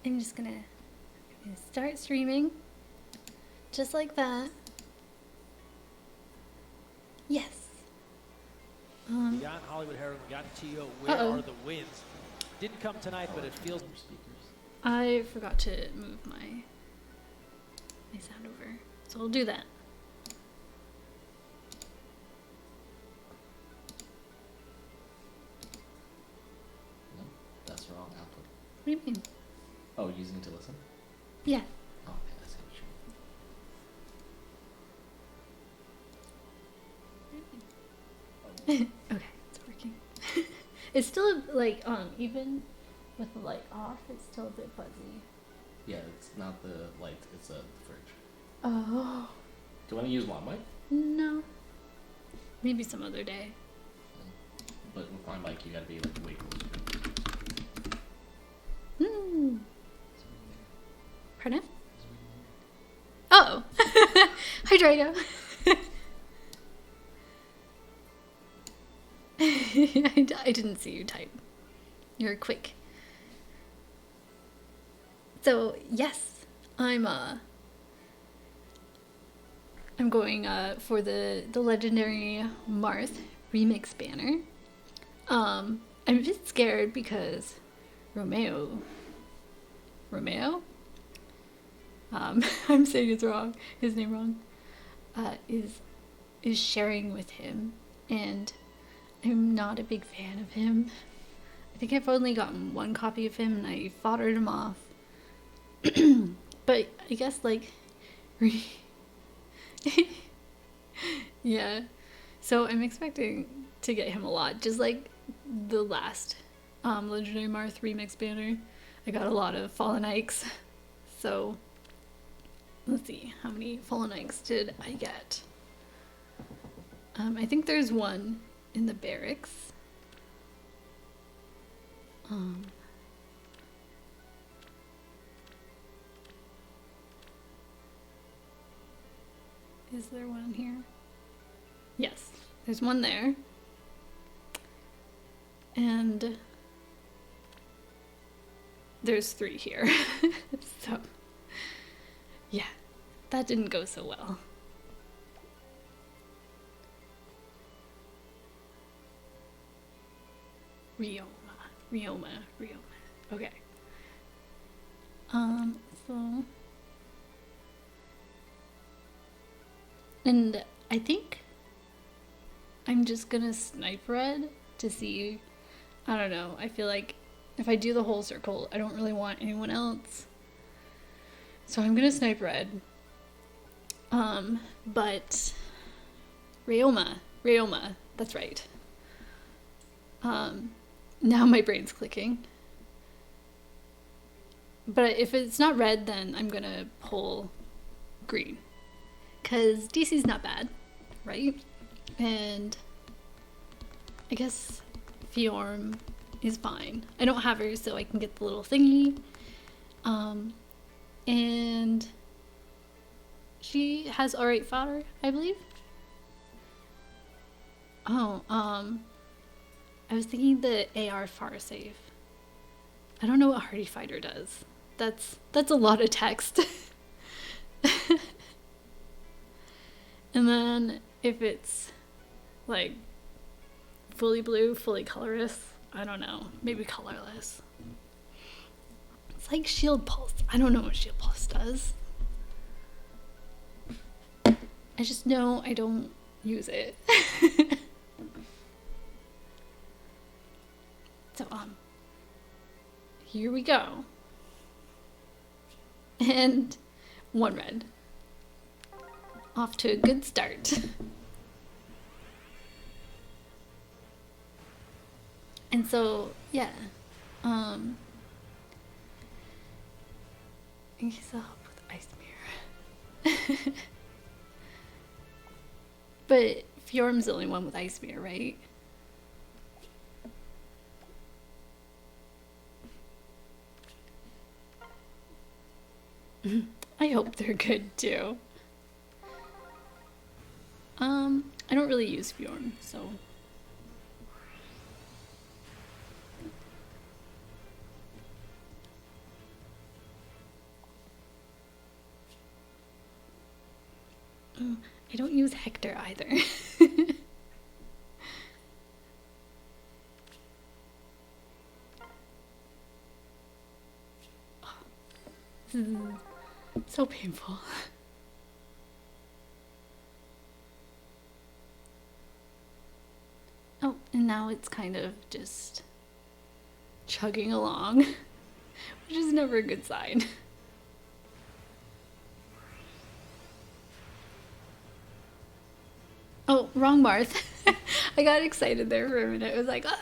I'm just gonna start streaming. Just like that. Yes. We got Hollywood Herald, we got Tio. Where are the wins? Didn't come tonight, but it feels. I forgot to move my sound over, so I'll do that. No, that's wrong output. What do you mean? Oh, using it to listen? Yeah. Oh, okay, that's what you mean. Okay, it's working. It's still like even with the light off, it's still a bit fuzzy. Yeah, it's not the light, it's the fridge. Oh. Do you want to use one mic? No. Maybe some other day. But with my mic, you gotta be like way closer. Hmm. Pardon? Oh. Hi, Drago. I didn't see you type. You're quick. So yes, I'm going for the legendary Marth remix banner. I'm a bit scared because Romeo, I'm saying his name wrong, is sharing with him, and I'm not a big fan of him. I think I've only gotten one copy of him and I foddered him off. But I guess like yeah, so I'm expecting to get him a lot, just like the last legendary Marth remix banner. I got a lot of Fallen Ikes, so let's see, how many Fallen Ikes did I get? I think there's one in the barracks. Is there one here? Yes, there's one there. And there's 3 here. So, yeah, that didn't go so well. Rioma. Okay. So, and I think I'm just gonna snipe red to see. I don't know. I feel like if I do the whole circle, I don't really want anyone else. So I'm gonna snipe red. But Rioma, that's right. Now my brain's clicking. But if it's not red, then I'm gonna pull green. Because DC's not bad, right? And I guess Fjorm is fine. I don't have her, so I can get the little thingy. And she has alright fodder, I believe. Oh, I was thinking the AR far save. I don't know what Hardy Fighter does. That's a lot of text. And then if it's like fully blue, fully colorless, I don't know, maybe colorless. It's like Shield Pulse. I don't know what Shield Pulse does. I just know I don't use it. So, here we go. And 1 red. Off to a good start. And so, yeah. He's up with Ice Mirror. But Fjorm's the only one with Ice Mirror, right? I hope they're good too. I don't really use Fjorm, so. I don't use Hector either. This is so painful. Oh, and now it's kind of just chugging along, which is never a good sign. Oh, wrong Marth. I got excited there for a minute. I was like, ah.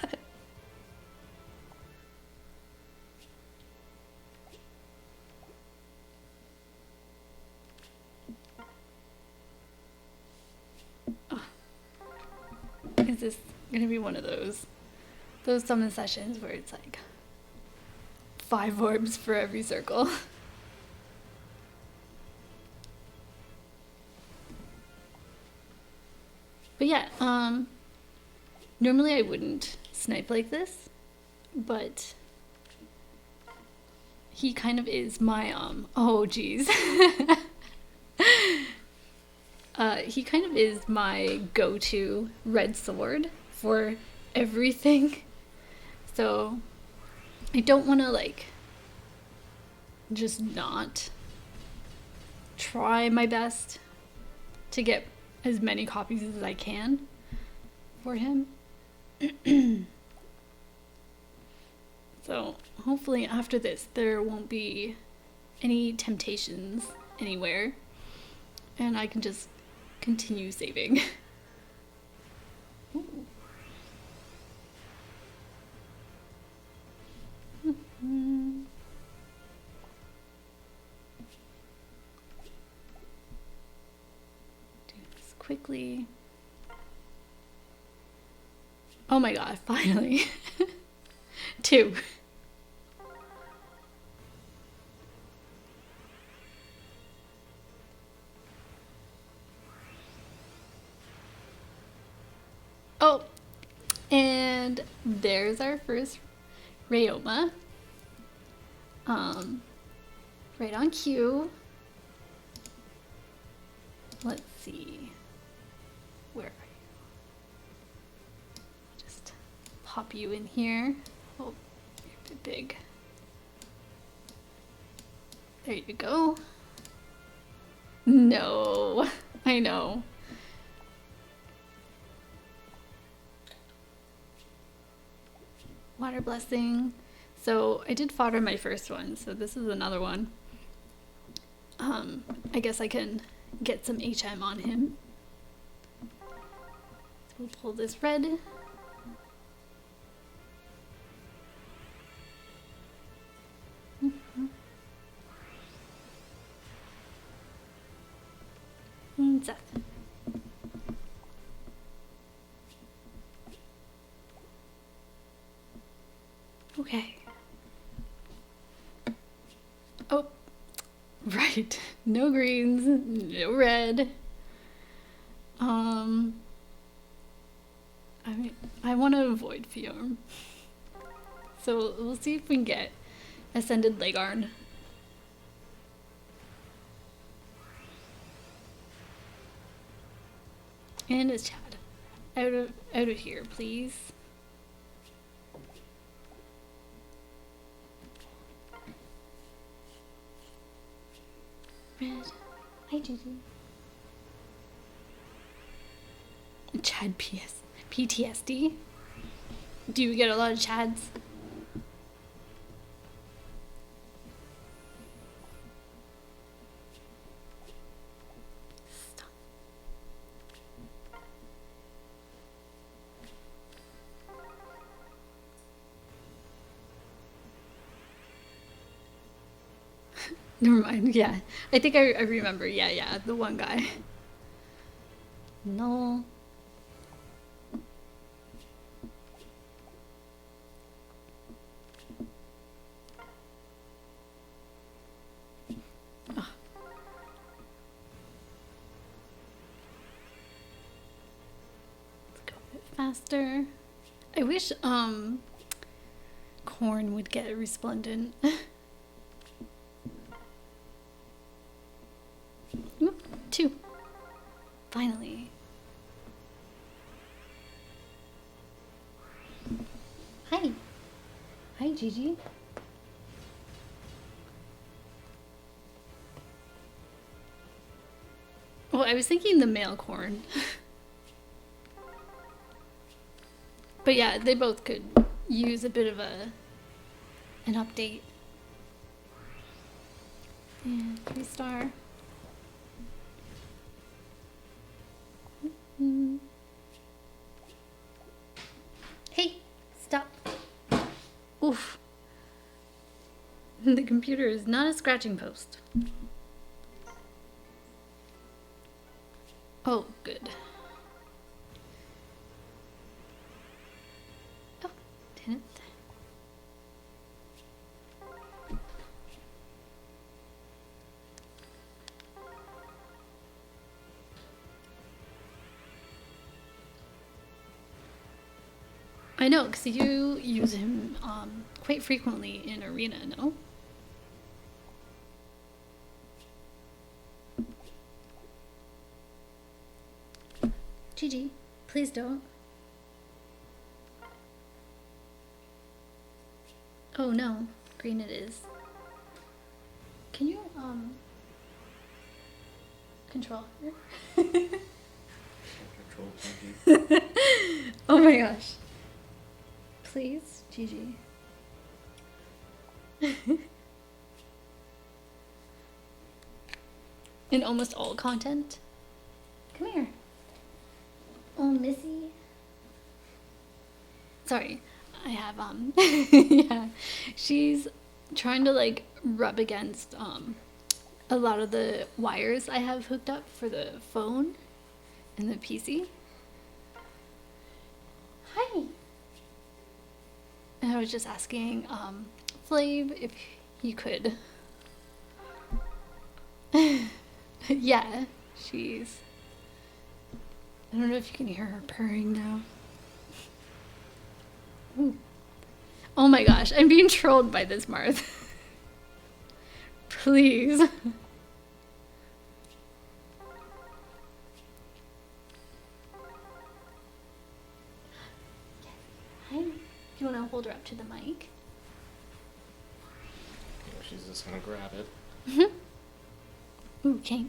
Oh. Is this gonna be one of those summon sessions where it's like 5 orbs for every circle? But yeah, normally I wouldn't snipe like this, but he kind of is my, oh geez. He kind of is my go-to red sword for everything. So I don't want to like just not try my best to get as many copies as I can for him. So hopefully after this there won't be any temptations anywhere and I can just continue saving. Quickly. Oh my god, finally. 2. Oh, and there's our first Rayoma. Right on cue. Let's see. Where are you? Just pop you in here. Oh, you're a bit big. There you go. No, I know. Water blessing. So I did fodder my first one, so this is another one. I guess I can get some HM on him. So we'll pull this red. And Seth. Okay. Oh, right. No greens, no red. I want to avoid Fjorm. So we'll see if we can get Ascended Legarn. And it's Chad. Out of here, please. Red. Hi, Judy. Chad PTSD? Do you get a lot of Chads? Stop. Never mind, yeah. I think I remember, yeah, the one guy. No. Oh. Let's go a bit faster. I wish, Corn would get resplendent. Oop, 2. finally. Hi. Hi, Gigi. Well, I was thinking the male corn. But yeah, they both could use a bit of an update. Yeah, 3-star. Hey, stop. Oof. The computer is not a scratching post. Oh, good. Oh, didn't. I know, because you use him quite frequently in Arena, no? Gigi, please don't. Oh no, green it is. Can you, control her? Control funky. Oh my gosh. Please, Gigi. In almost all content. Come here. Oh, Missy. Sorry, I have, yeah. She's trying to, like, rub against, a lot of the wires I have hooked up for the phone and the PC. Hi. And I was just asking, Flav if you could. Yeah, she's... I don't know if you can hear her purring now. Ooh. Oh my gosh, I'm being trolled by this Marth. Please. Hi. Do you want to hold her up to the mic? Yeah, she's just gonna grab it. Ooh, okay.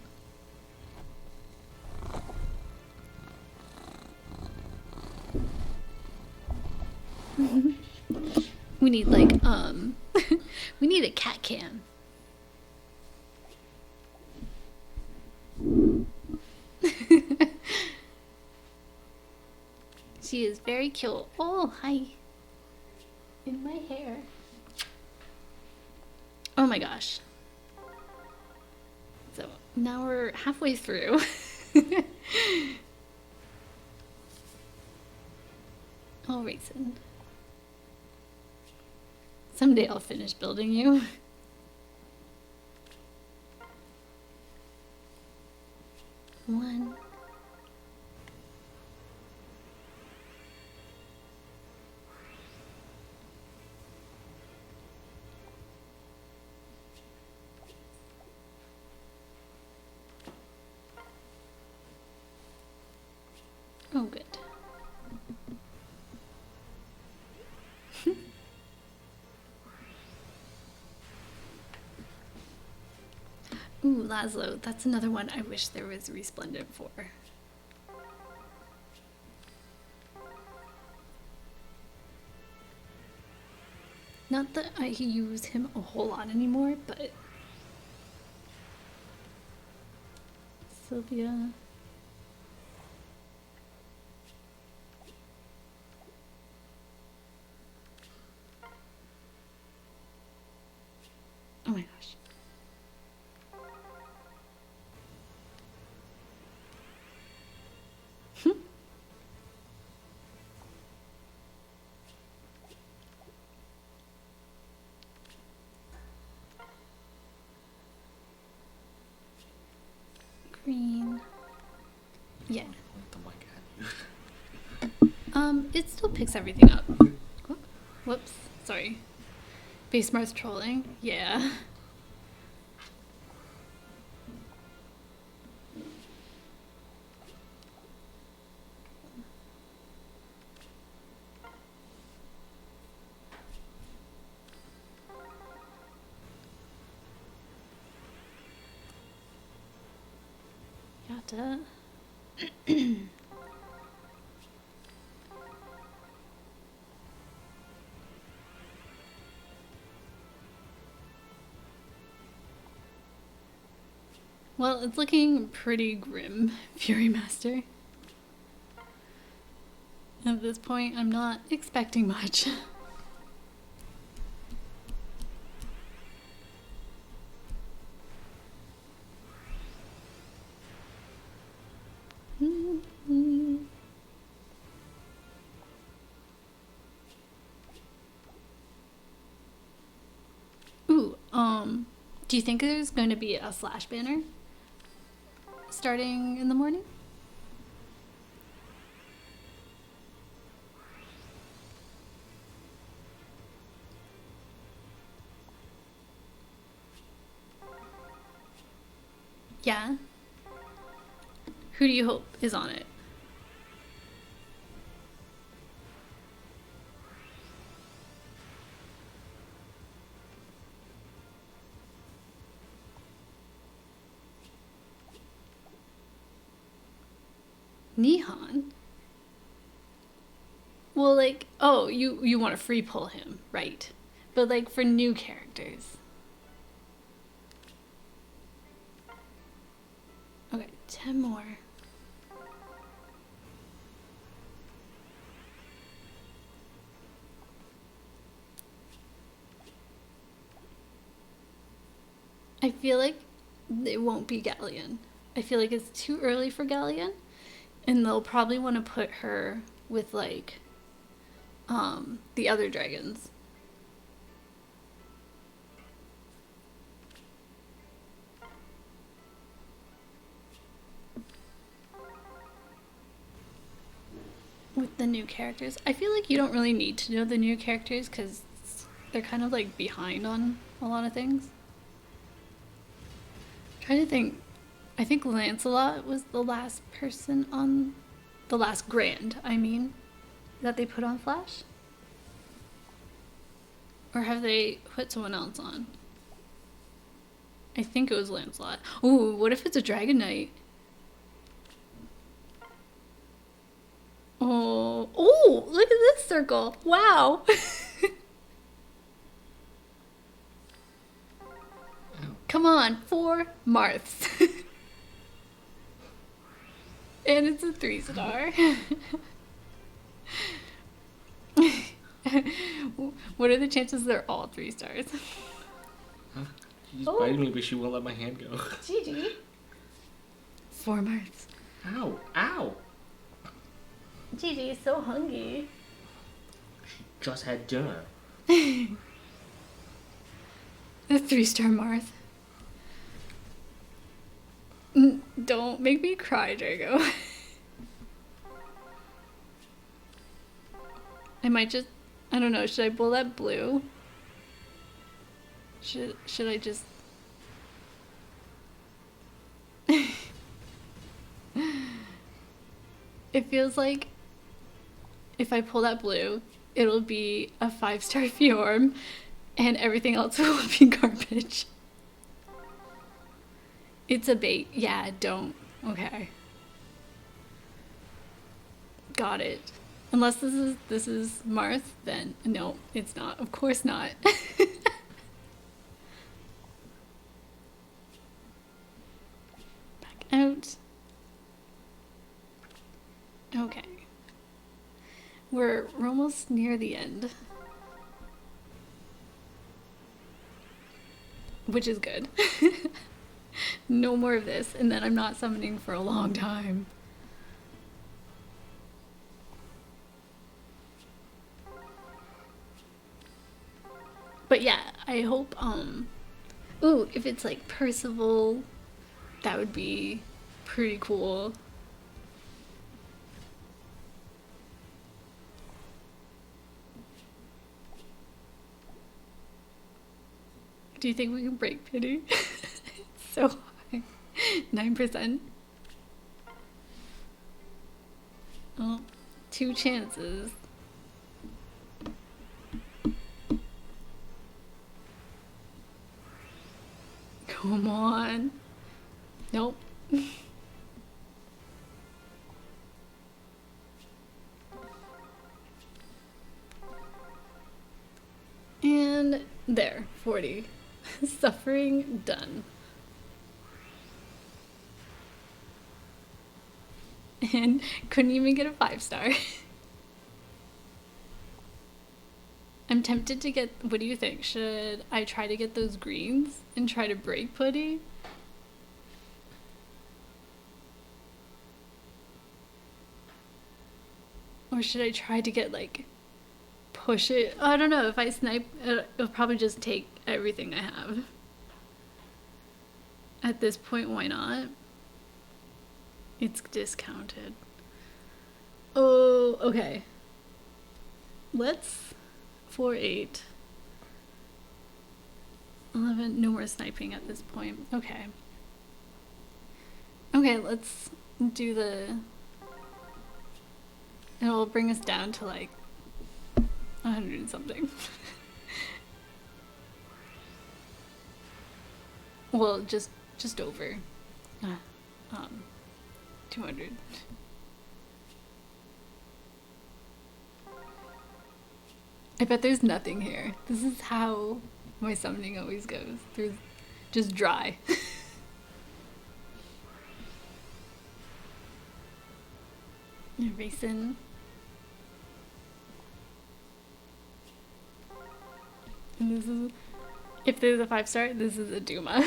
We need like we need a cat cam. She is very cute. Oh, hi. In my hair. Oh my gosh. So now we're halfway through. I'll raisin. Someday I'll finish building you. One. Oh, good. Ooh, Laszlo. That's another one I wish there was Resplendent for. Not that I use him a whole lot anymore, but... Sylvia... Oh my gosh. Green. Yeah. Point the mic at you. It still picks everything up. Whoops. Sorry. Base Mars trolling. Yeah. Da. Well, it's looking pretty grim, Fury Master. At this point, I'm not expecting much. Ooh, do you think there's going to be a slash banner starting in the morning? Yeah. Who do you hope is on it? Nihon? Well, like, oh, you want to free pull him, right? But like for new characters. Okay, 10 more. I feel like it won't be Galleon. I feel like it's too early for Galleon, and they'll probably want to put her with like the other dragons. With the new characters. I feel like you don't really need to know the new characters because they're kind of like behind on a lot of things. I'm trying to think. I think Lancelot was the last person on the last Grand, I mean, that they put on Flash? Or have they put someone else on? I think it was Lancelot. Ooh, what if it's a Dragon Knight? Oh, look at this circle. Wow. Come on, 4 Marths. And it's a 3-star. What are the chances they're all 3 stars? Huh? She's biting me, but she won't let my hand go. Gigi. 4 Marths. Ow! Ow! Gigi is so hungry. She just had dinner. A 3-star Marth. Don't make me cry, Drago. I might just, I don't know, should I pull that blue? Should I just... It feels like if I pull that blue, it'll be a 5-star Fjorm and everything else will be garbage. It's a bait. Yeah, don't. Okay. Got it. Unless this is Marth, then no, it's not. Of course not. Back out. Okay. We're almost near the end. Which is good. No more of this, and then I'm not summoning for a long time. But yeah, I hope, ooh, if it's like Percival, that would be pretty cool. Do you think we can break pity? It's so high. 9%. Oh, 2 chances. Come on. Nope. 40. Suffering done. And couldn't even get a 5-star. I'm tempted to get, what do you think? Should I try to get those greens and try to break Putty? Or should I try to get like, push it? I don't know, if I snipe, it'll probably just take everything I have. At this point, why not? It's discounted. Oh, okay. Let's 4-8. 11, no more sniping at this point. Okay. Okay, let's do the... It'll bring us down to like 100 and something. Well, just over 200. I bet there's nothing here. This is how my summoning always goes. Through just dry. Racing. And this is, if there's a 5-star, this is a Duma.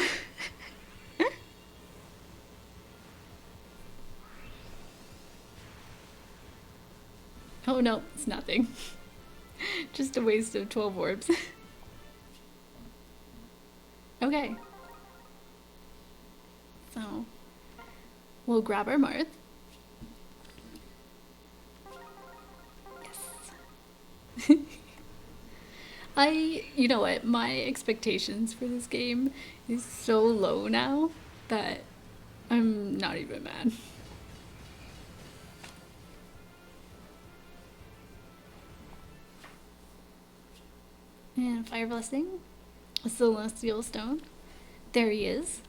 Oh no, it's nothing. Just a waste of 12 orbs. Okay. So, we'll grab our Marth. Yes. You know what, my expectations for this game is so low now that I'm not even mad. And Fire Blessing, a Celestial Stone. There he is.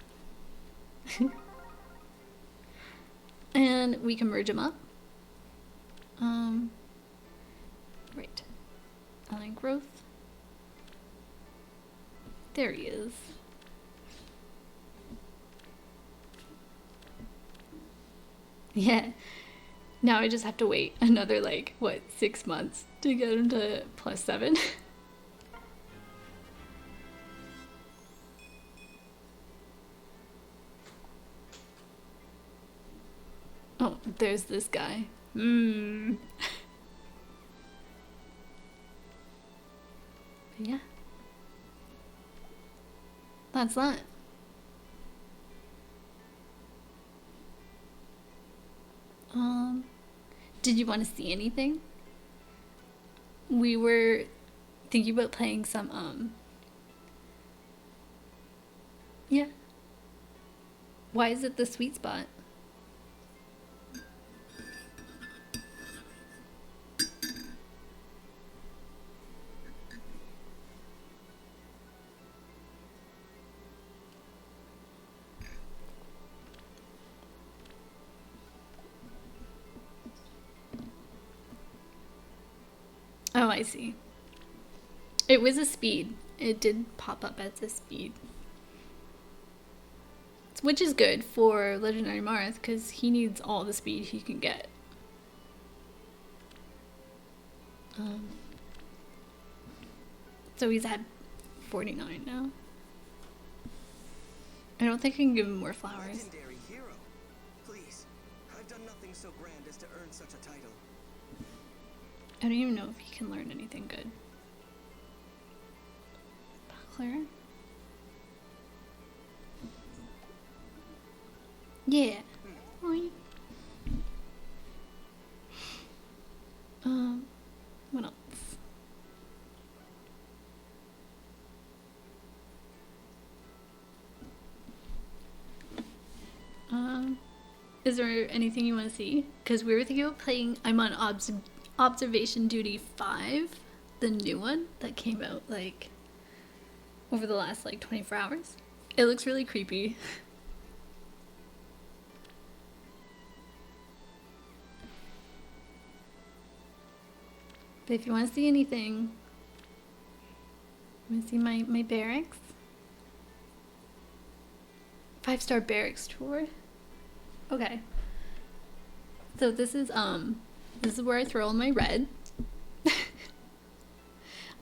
And we can merge him up. Right. Align growth. There he is. Yeah. Now I just have to wait another, like, what, 6 months to get him to +7. Oh, there's this guy. But yeah. That's that. Did you want to see anything? We were thinking about playing some, yeah. Why is it the sweet spot? Oh, I see. It was a speed. It did pop up as a speed. Which is good for Legendary Marth, because he needs all the speed he can get. So he's at 49 now. I don't think I can give him more flowers. Legendary hero. Please, I've done nothing so grand as to earn such a title. I don't even know if he can learn anything good. Buckler? Yeah. Oi. What else? Is there anything you want to see? Because we were thinking of playing, I'm on Observation Duty 5, the new one that came out like over the last like 24 hours. It looks really creepy. But if you want to see anything, Let me see my barracks. 5-star barracks tour. Okay. So this is where I throw all my red.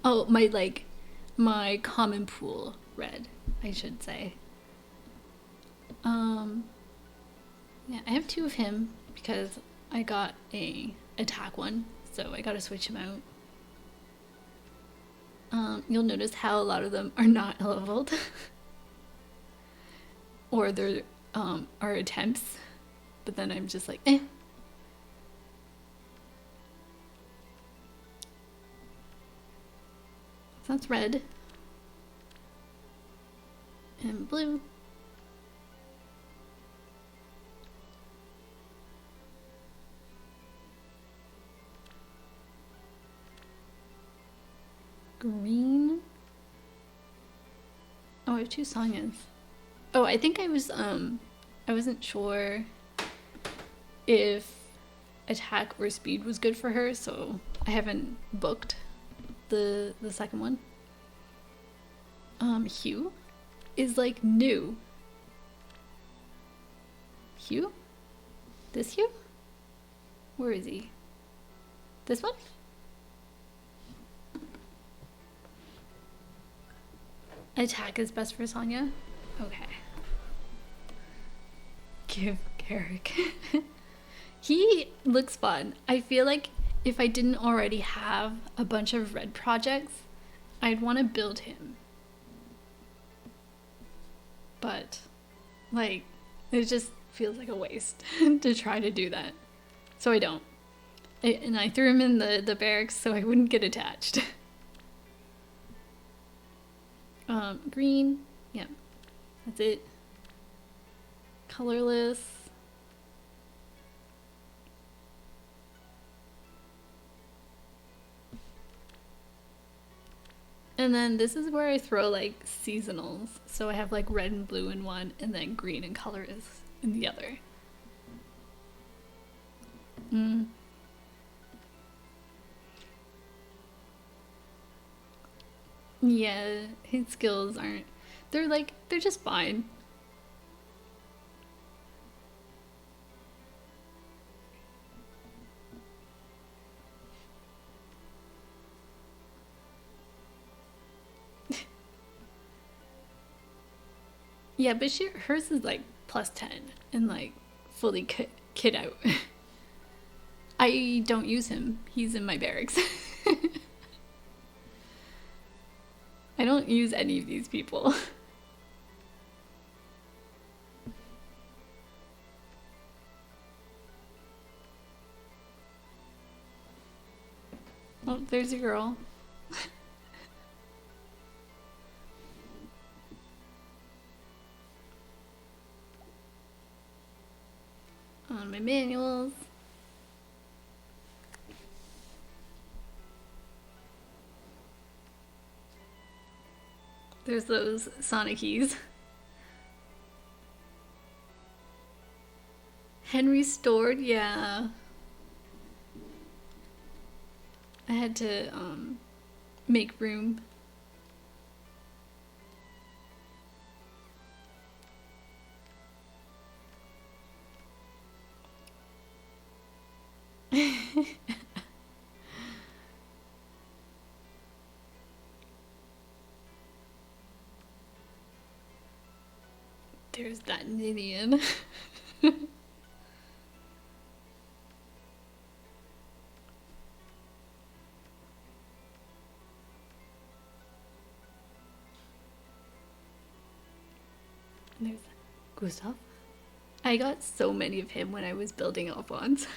Oh, my common pool red, I should say. Yeah, I have 2 of him because I got a attack one, so I gotta switch him out. You'll notice how a lot of them are not leveled. Or they're are attempts, but then I'm just like, eh. So that's red and blue. Green. Oh, I have 2 Sonyas. Oh, I think I wasn't sure if attack or speed was good for her, so I haven't booked the second one. Hugh is like new. Hugh? This Hugh? Where is he? This one? Attack is best for Sonya? Okay. Give Garrick. He looks fun. I feel like if I didn't already have a bunch of red projects, I'd want to build him. But, like, it just feels like a waste to try to do that. So I don't. And I threw him in the barracks so I wouldn't get attached. Green. Yeah. That's it. Colorless. And then this is where I throw like seasonals. So I have like red and blue in one and then green and colorless in the other. Yeah, his skills aren't, they're just fine. Yeah, but hers is like +10 and like fully kit out. I don't use him. He's in my barracks. I don't use any of these people. Oh, there's a girl. On my manuals. There's those Sonic keys. Henry stored, yeah. I had to make room. There's that Ninian. There's Gustav. I got so many of him when I was building Alphonse.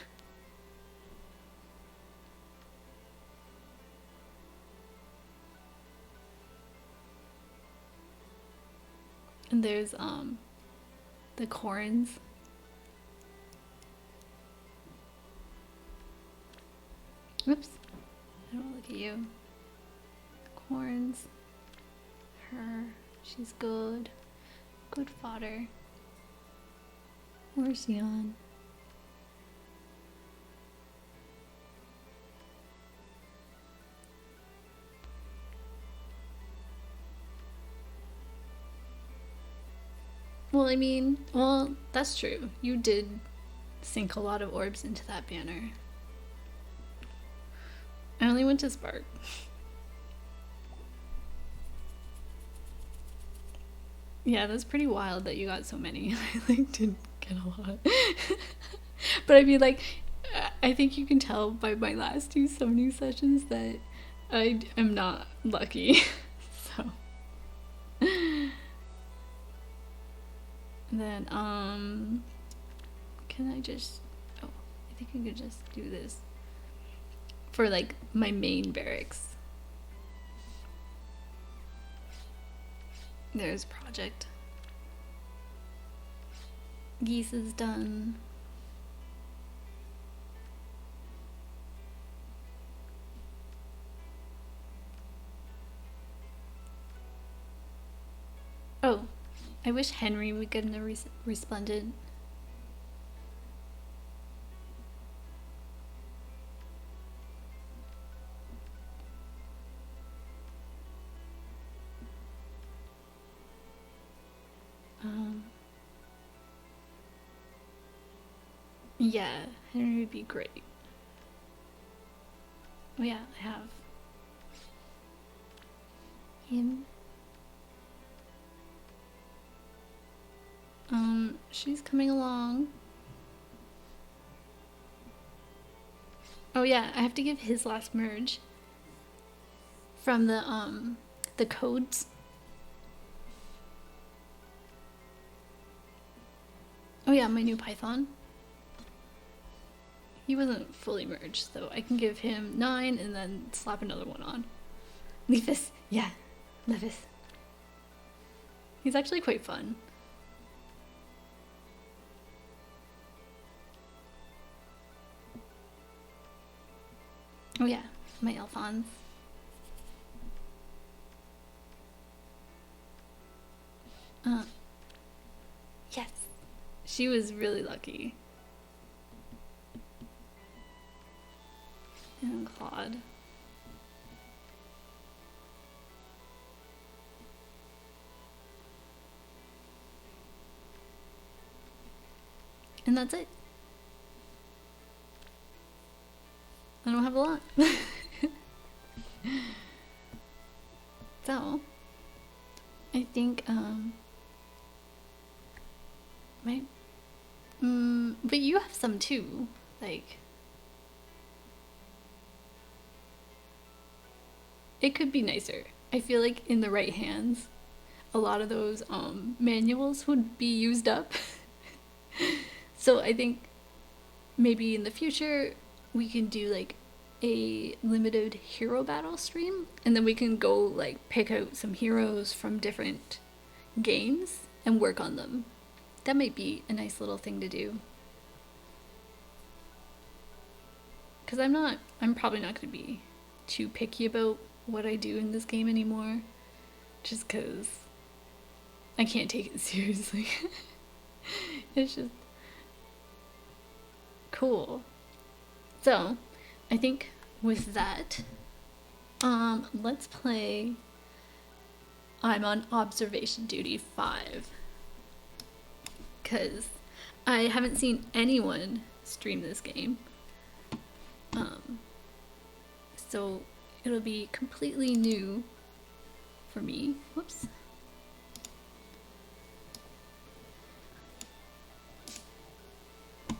And there's the Corns. Whoops. I don't look at you. Corns. Her. She's good. Good fodder. Where's Jan? Well, I mean, well, that's true. You did sink a lot of orbs into that banner. I only went to Spark. Yeah, that's pretty wild that you got so many. I like didn't get a lot. But I mean, like, I think you can tell by my last two summoning sessions that I am not lucky. So. And then, can I just, oh, I think I could just do this for like my main barracks. There's project. Geese is done. Oh, I wish Henry would get in the resplendent. Yeah, Henry would be great. Oh yeah, I have him. She's coming along. Oh yeah, I have to give his last merge from the codes. Oh yeah, my new Python. He wasn't fully merged, so I can give him 9 and then slap another one on. Leafus, yeah, Levis. He's actually quite fun. Oh yeah, my Alphonse. Yes, she was really lucky. And Claude. And that's it. I don't have a lot. So, I think, but you have some too, like, it could be nicer. I feel like in the right hands, a lot of those, manuals would be used up. So I think maybe in the future, we can do like a limited hero battle stream, and then we can go like pick out some heroes from different games and work on them. That might be a nice little thing to do. Because I'm probably not going to be too picky about what I do in this game anymore. Just because I can't take it seriously. It's just cool. So, I think with that, let's play I'm on Observation Duty 5. Because I haven't seen anyone stream this game. So it'll be completely new for me. Whoops. I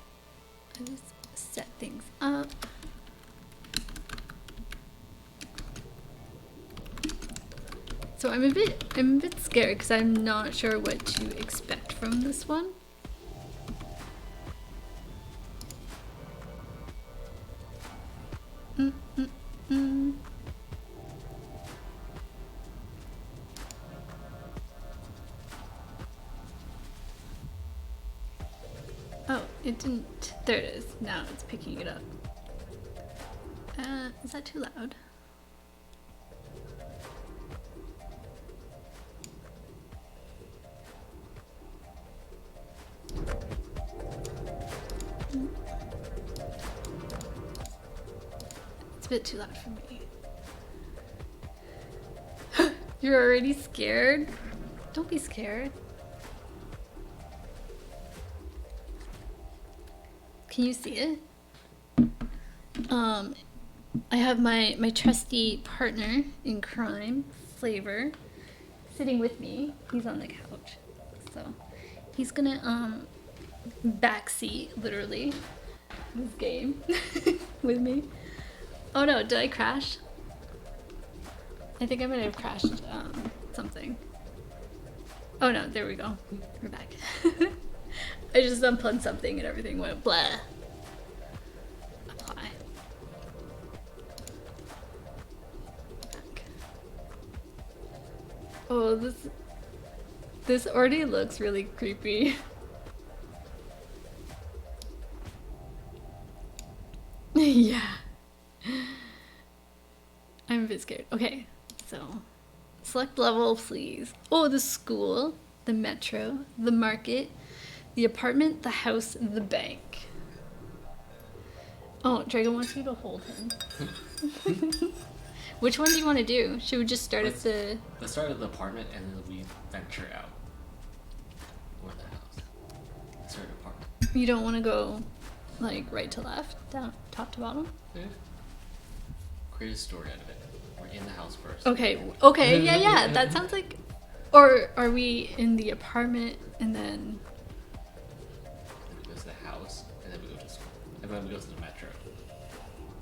just set things up. So I'm a bit scared because I'm not sure what to expect from this one. Oh, it didn't. There it is. Now it's picking it up. Is that too loud? It's a bit too loud for me. You're already scared? Don't be scared. Can you see it? I have my trusty partner in crime, Flavor, sitting with me. He's on the couch. So he's gonna backseat literally this game with me. Oh no, did I crash? I think I might have crashed something. Oh no, there we go. We're back. I just unplugged something and everything went blah. Apply. Back. Oh, this already looks really creepy. Yeah. I'm a bit scared. Okay, so select level, please. Oh, the school, the metro, the market, the apartment, the house, the bank. Oh, Dragon wants you to hold him. Which one do you want to do? Should we just start at the... Let's start at the apartment and then we venture out. Or the house. Let's start at the apartment. You don't want to go, like, right to left? Down, top to bottom? Yeah. Create a story out of it. We're in the house first. Okay, okay, yeah, that sounds like... Or are we in the apartment and then... Then we go to the house, and then we go to school. And then we go to the metro.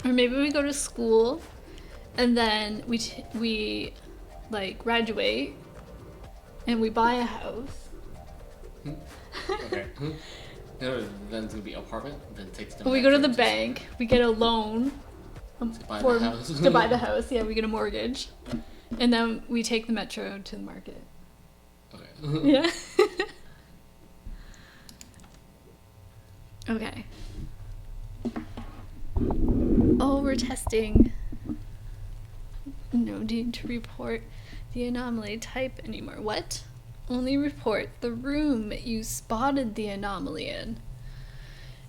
Or maybe we go to school and then we like graduate and we buy a house. Okay. Then it's gonna be apartment, then takes the We go to the bank, we get a loan to buy the house. to buy the house. Yeah, we get a mortgage. And then we take the metro to the market. Okay. Yeah. Okay. Oh, we're testing. No need to report the anomaly type anymore. What? Only report the room you spotted the anomaly in.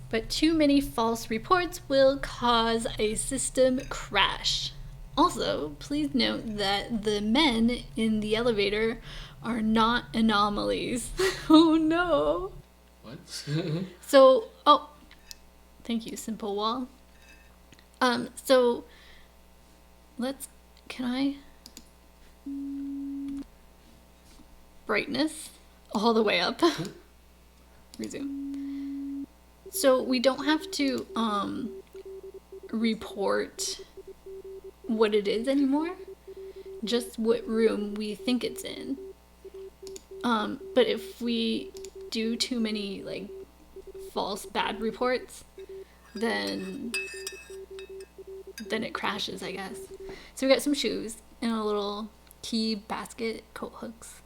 But too many false reports will cause a system crash. Also, please note that the men in the elevator are not anomalies. Oh no. What? So, oh, thank you, Simple Wall. So, can I? Brightness, all the way up. Resume. So, we don't have to, report what it is anymore. Just what room we think it's in. But if we do too many, like, false bad reports, then it crashes, I guess. So we got some shoes and a little key basket, coat hooks.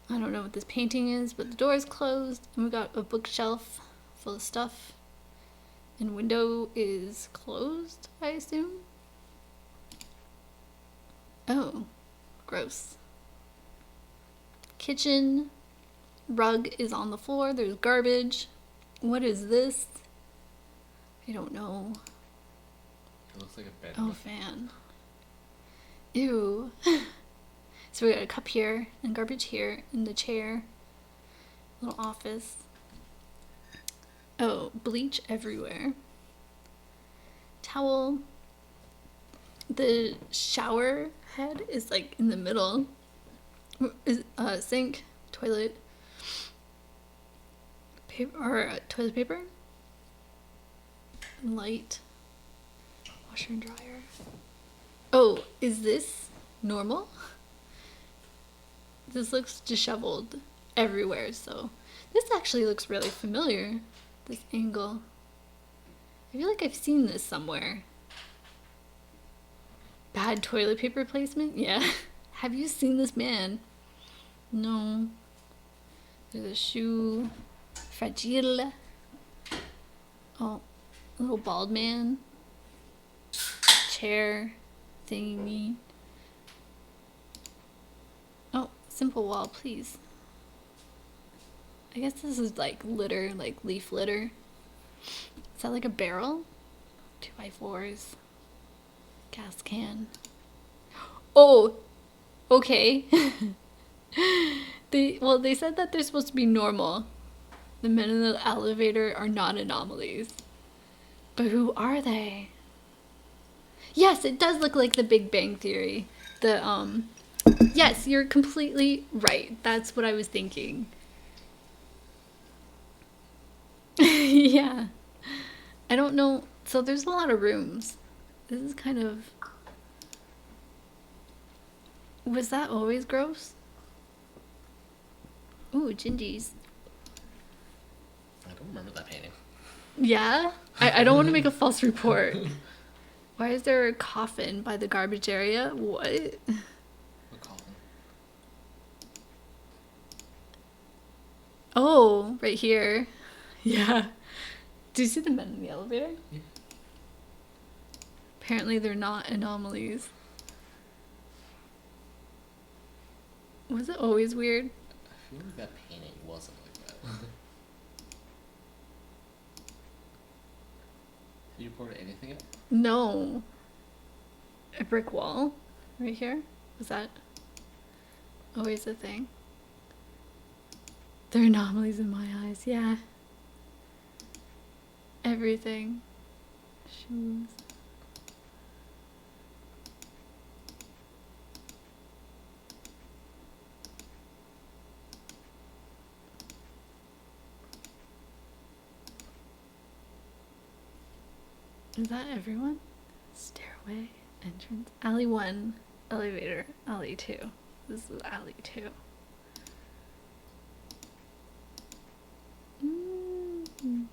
I don't know what this painting is, but the door is closed, and we got a bookshelf full of stuff, and window is closed, I assume. Oh, gross. Kitchen rug is on the floor. There's garbage. What is this? I don't know. It looks like a bed. Oh, fan. Ew. So we got a cup here and garbage here in the chair. Little office. Oh, bleach everywhere. Towel. The shower head is like in the middle. Is sink, toilet, paper, or toilet paper, light, washer and dryer. Oh, is this normal? This looks disheveled everywhere, so this actually looks really familiar, this angle. I feel like I've seen this somewhere. Bad toilet paper placement? Yeah. Have you seen this man? No. There's a shoe. Fragile. Oh, little bald man. Chair thingy. Oh, simple wall, please. I guess this is like litter, like leaf litter. Is that like a barrel? 2x4s. Gas can. Oh! Okay. They said that they're supposed to be normal. The men in the elevator are not anomalies. But who are they? Yes, it does look like the Big Bang Theory. Yes, you're completely right. That's what I was thinking. Yeah. I don't know. So there's a lot of rooms. This is kind of... Was that always gross? Ooh, Gingies. I don't remember that painting. Yeah? I don't want to make a false report. Why is there a coffin by the garbage area? What? What coffin? Oh, right here. Yeah. Do you see the men in the elevator? Yeah. Apparently they're not anomalies. Was it always weird? I feel like that painting wasn't like that. Have you reported anything yet? No. A brick wall right here? Was that always a thing? They're anomalies in my eyes, yeah. Everything. Shoes. Is that everyone? Stairway, entrance, alley 1, elevator, alley 2. This is alley 2. Mm-hmm.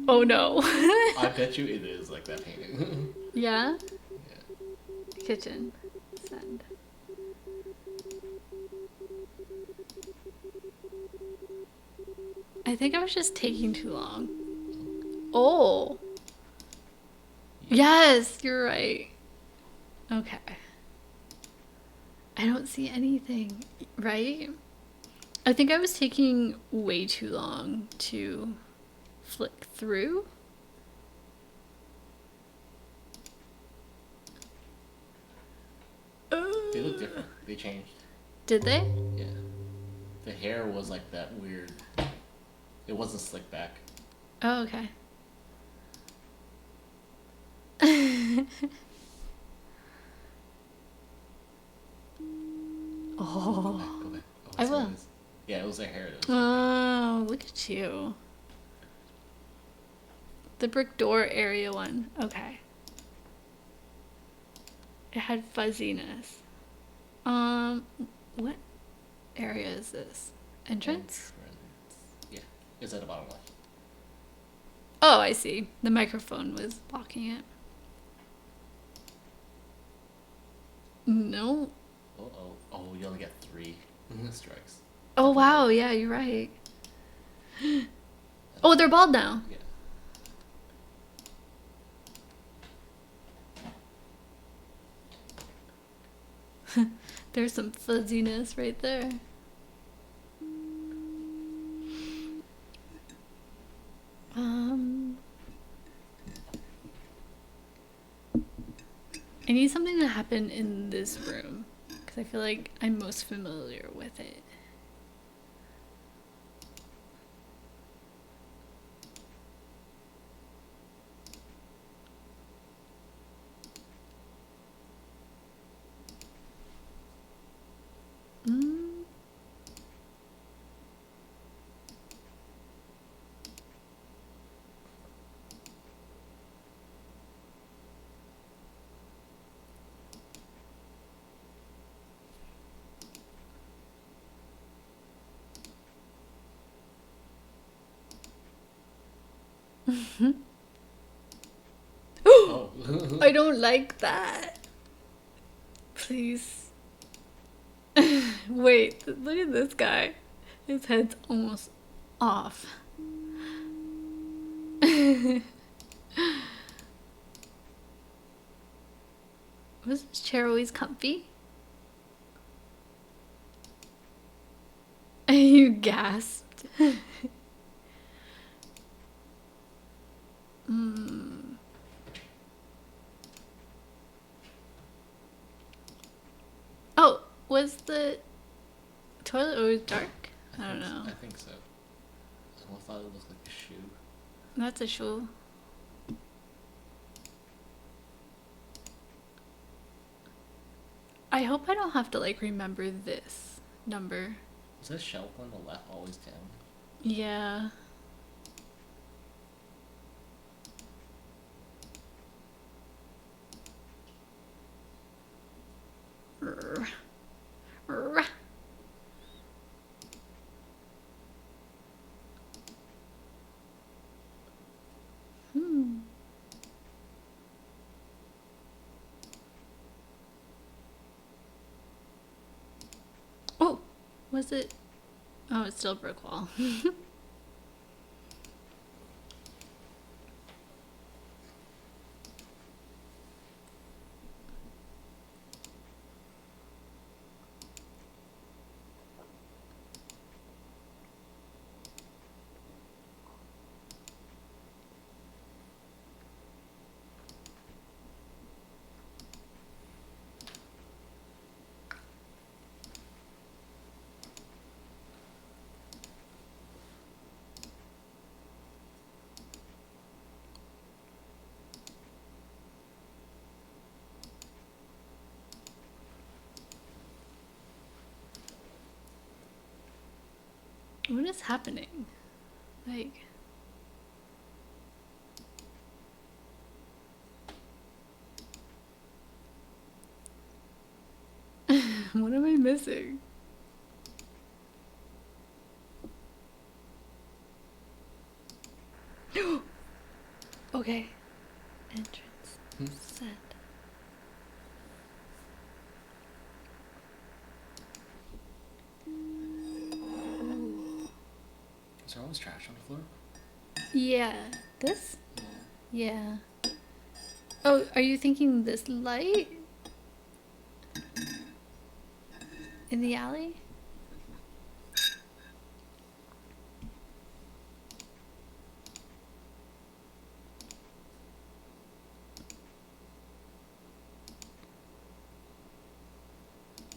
Oh no. I bet you it is like that painting. Yeah? Yeah. Kitchen. Send. I think I was just taking too long. Oh. Yes, you're right. Okay. I don't see anything, right? I think I was taking way too long to flick through. They look different. They changed. Did they? Yeah. The hair was like that weird. It wasn't slicked back. Oh, okay. Oh. Go back. Go back. Oh, I that's what will. it is. Yeah, it was their hair. It was Oh, look at you. The brick door area one. Okay. It had fuzziness. What area is this? Entrance? Yeah, it's at the bottom left. Oh, I see. The microphone was blocking it. No. Oh, you only get 3 strikes. Oh, wow. Yeah, you're right. Oh, they're bald now. Yeah. There's some fuzziness right there. I need something to happen in this room because I feel like I'm most familiar with it. Oh. I don't like that. Please. Wait, look at this guy. His head's almost off. Was this chair always comfy? You gasped. Was the toilet always dark? I don't know. I think so. I thought it looked like a shoe. That's a shoe. I hope I don't have to like remember this number. Is that shelf on the left always down? Yeah. Rrr. Rrr. Oh, was it? Oh, it's still a brick wall. What is happening? Like... what am I missing? Okay. Entrance. Set. Is there always trash on the floor? Yeah. This? Yeah. Oh, are you thinking this light? In the alley?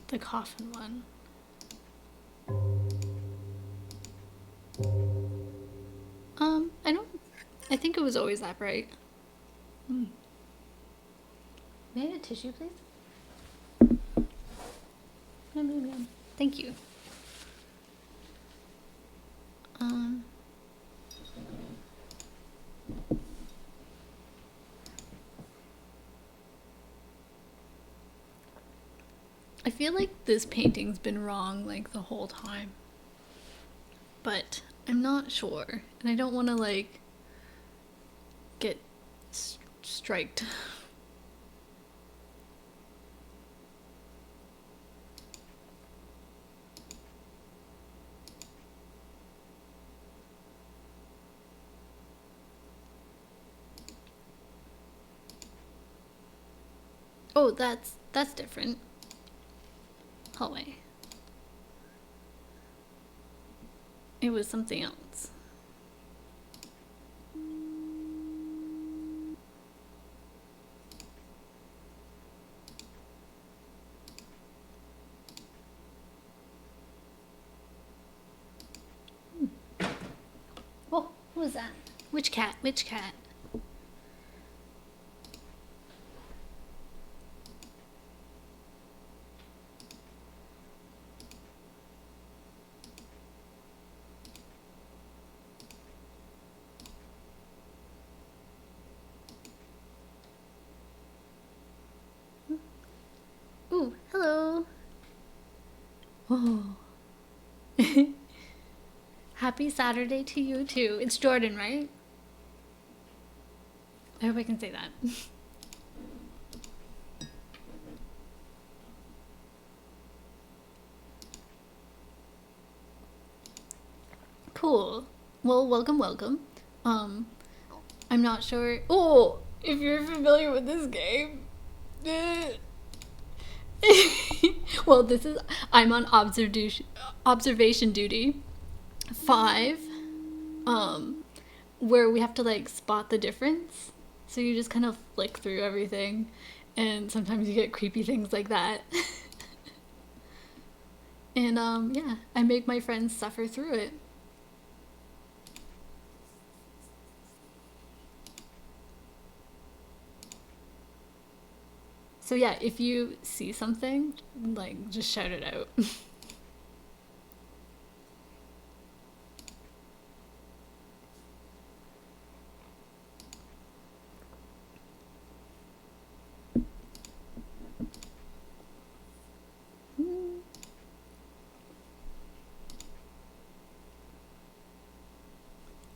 The coffin one. I think it was always that bright. May I have a tissue, please? Thank you. I feel like this painting's been wrong like the whole time. But I'm not sure. And I don't want to like get striked. Oh, that's different. Hallway. It was something else. Oh, who was that? Which cat? Which cat? Ooh, hello. Oh. Happy Saturday to you too. It's Jordan, right? I hope I can say that. Cool. Well, welcome. I'm not sure. Oh, if you're familiar with this game. Well, I'm on observation duty 5, where we have to like spot the difference. So you just kind of flick through everything, and sometimes you get creepy things like that. And yeah, I make my friends suffer through it. So yeah, if you see something, like, just shout it out.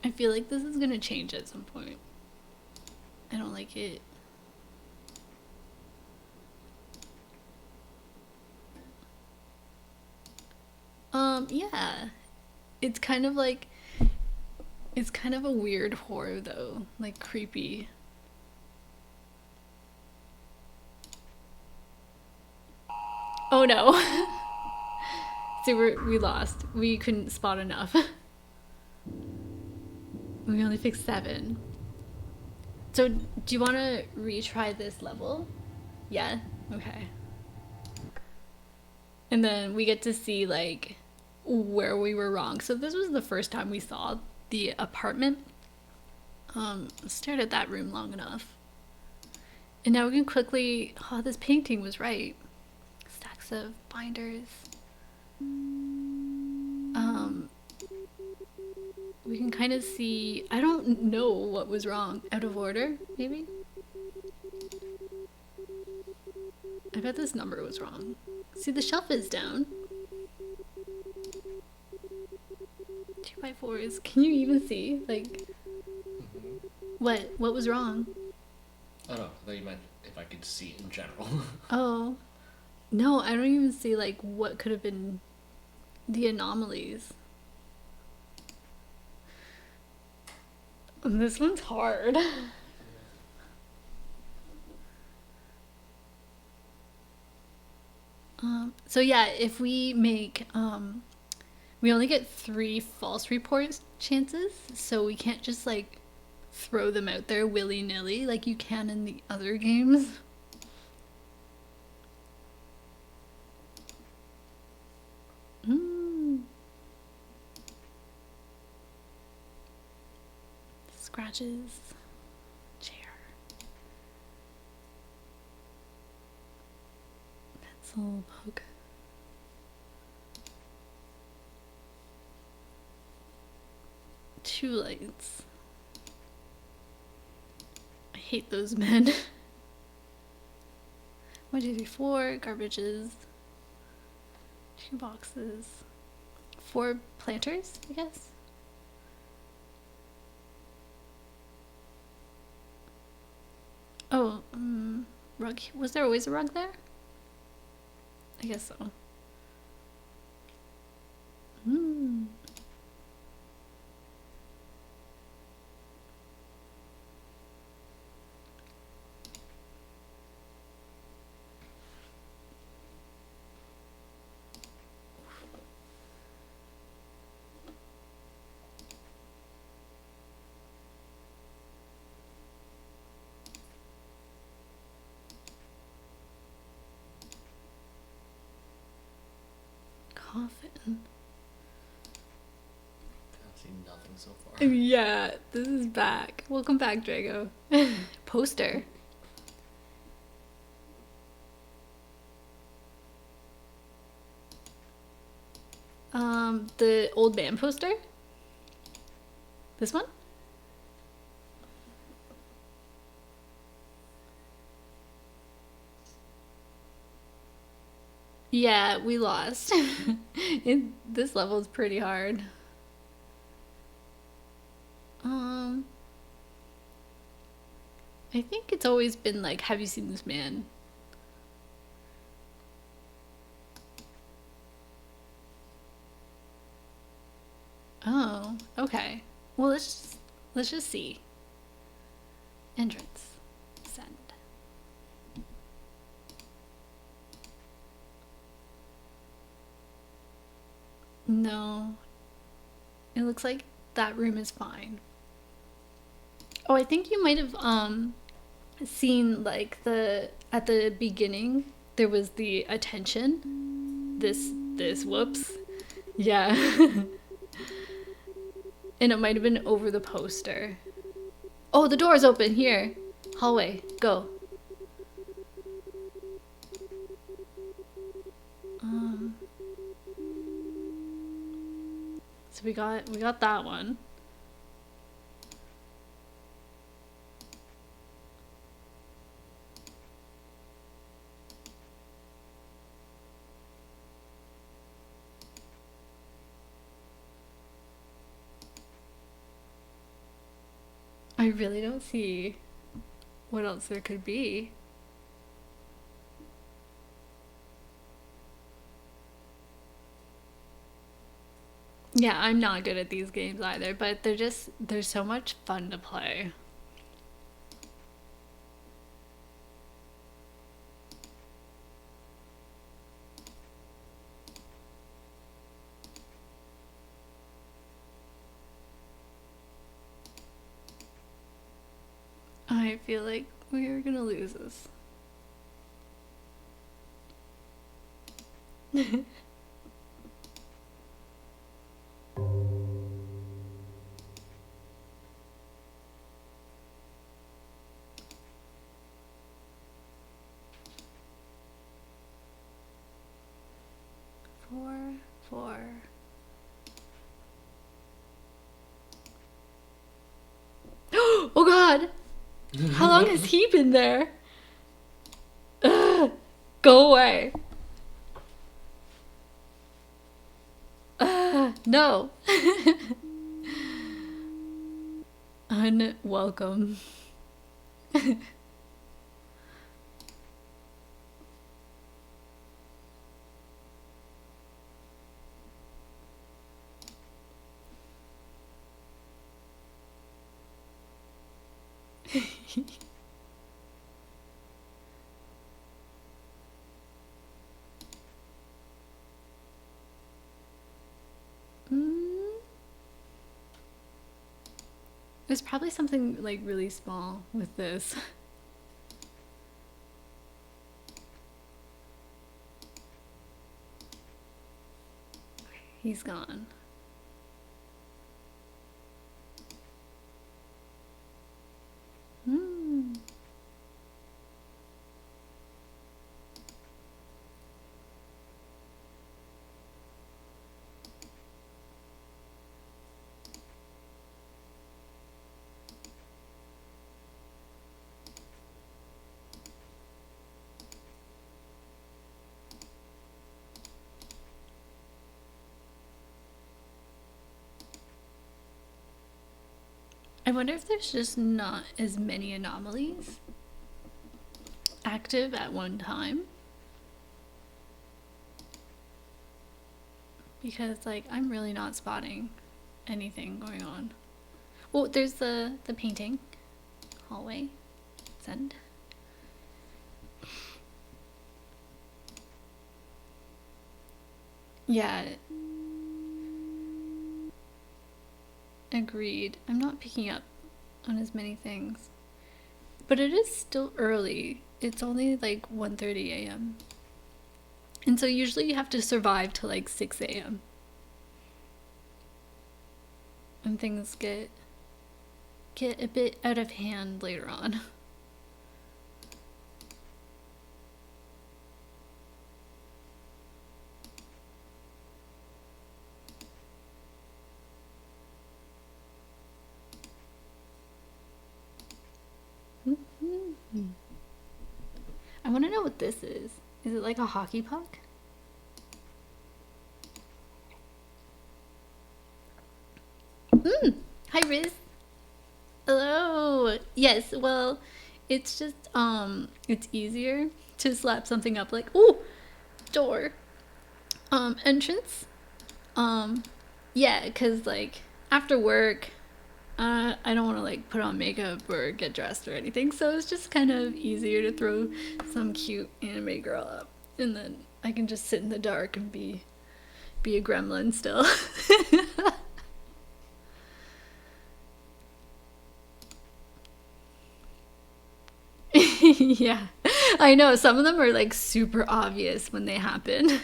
I feel like this is gonna change at some point. I don't like it. Yeah. It's kind of like, it's kind of a weird horror though, like creepy. Oh no. See, we lost. We couldn't spot enough. We only fixed 7. So, do you want to retry this level? Yeah? Okay. And then we get to see, like, where we were wrong. So this was the first time we saw the apartment. Stared at that room long enough. And now we can quickly... Oh, this painting was right. Stacks of binders. We can kind of see... I don't know what was wrong. Out of order, maybe? I bet this number was wrong. See, the shelf is down. 2x4s. Can you even see? Like... What? What was wrong? Oh no, I thought you meant if I could see in general. Oh. No, I don't even see, like, what could have been the anomalies. This one's hard. So yeah, if we make, we only get 3 false report chances, so we can't just, like, throw them out there willy-nilly like you can in the other games. Scratches. Chair. Pencil, poke. Two lights. I hate those men. 1, 2, 3, 4 garbages. 2 boxes. 4 planters, I guess. Oh, rug. Was there always a rug there? I guess so. Coffin. I've seen nothing so far. Yeah, this is back. Welcome back, Drago. Poster. The old man poster? This one? Yeah, we lost. This level is pretty hard. I think it's always been like, have you seen this man? Oh, okay. Well, let's just see. Entrance. Send. No. It looks like that room is fine. Oh, I think you might have seen, like, at the beginning there was the attention. This this. Whoops. Yeah. And it might have been over the poster. Oh, the door's open. Here. Hallway. Go. So we got that one. I really don't see what else there could be. Yeah, I'm not good at these games either, but they're so much fun to play. I feel like we are gonna lose this. Four. Oh God! How long has he been there? Ugh, go away. No. Unwelcome. There's probably something like really small with this. He's gone. I wonder if there's just not as many anomalies active at one time. Because, like, I'm really not spotting anything going on. Oh, there's the painting. Hallway. Send. Yeah. Agreed. I'm not picking up on as many things. But it is still early. It's only like 1:30 a.m. And so usually you have to survive till like 6 a.m. And things get a bit out of hand later on. I want to know what this is. Is it like a hockey puck? Hi, Riz. Hello. Yes, well, it's just, it's easier to slap something up like, ooh, door. Entrance. Yeah, because, like, after work, I don't want to, like, put on makeup or get dressed or anything, so it's just kind of easier to throw some cute anime girl up, and then I can just sit in the dark and be a gremlin still. Yeah, I know, some of them are, like, super obvious when they happen.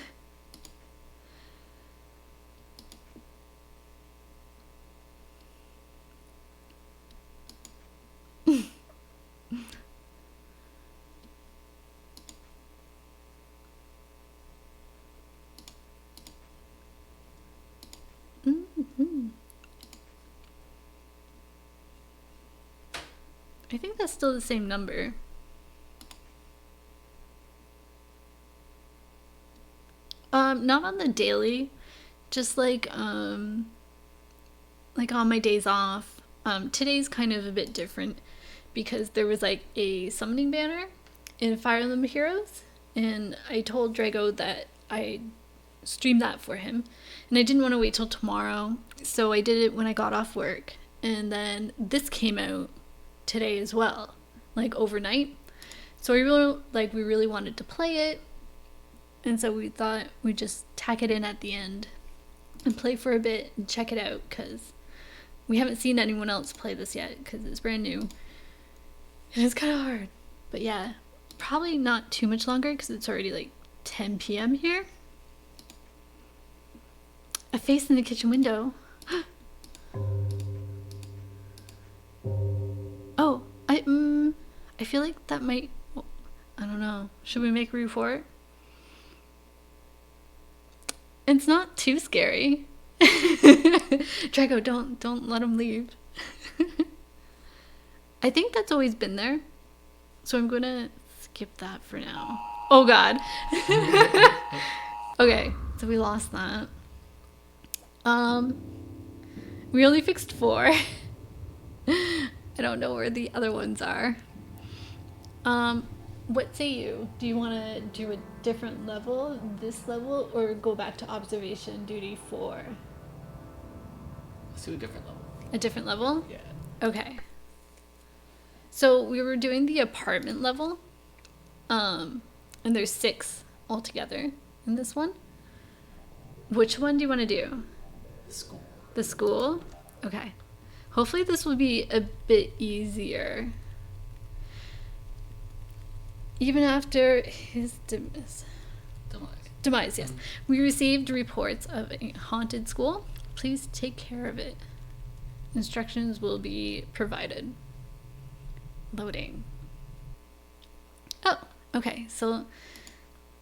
I think that's still the same number. Not on the daily, just like on my days off. Today's kind of a bit different because there was like a summoning banner in Fire Emblem Heroes, and I told Drago that I streamed that for him, and I didn't want to wait till tomorrow, so I did it when I got off work, and then this came out today as well, like overnight. So we really wanted to play it, and so we thought we'd just tack it in at the end and play for a bit and check it out, because we haven't seen anyone else play this yet because it's brand new and it's kind of hard. But yeah, probably not too much longer because it's already like 10 p.m. here. A face in the kitchen window. Oh, I feel like that might, I don't know. Should we make room for it? It's not too scary. Drago, don't let him leave. I think that's always been there, so I'm gonna skip that for now. Oh god. Okay, so we lost that. We only fixed 4. I don't know where the other ones are. What say you? Do you want to do a different level, this level, or go back to observation duty 4? Let's do a different level. A different level? Yeah. Okay. So we were doing the apartment level, and there's 6 altogether in this one. Which one do you want to do? The school. The school? Okay. Hopefully this will be a bit easier. Even after his demise, yes. We received reports of a haunted school. Please take care of it. Instructions will be provided. Loading. Oh, okay. So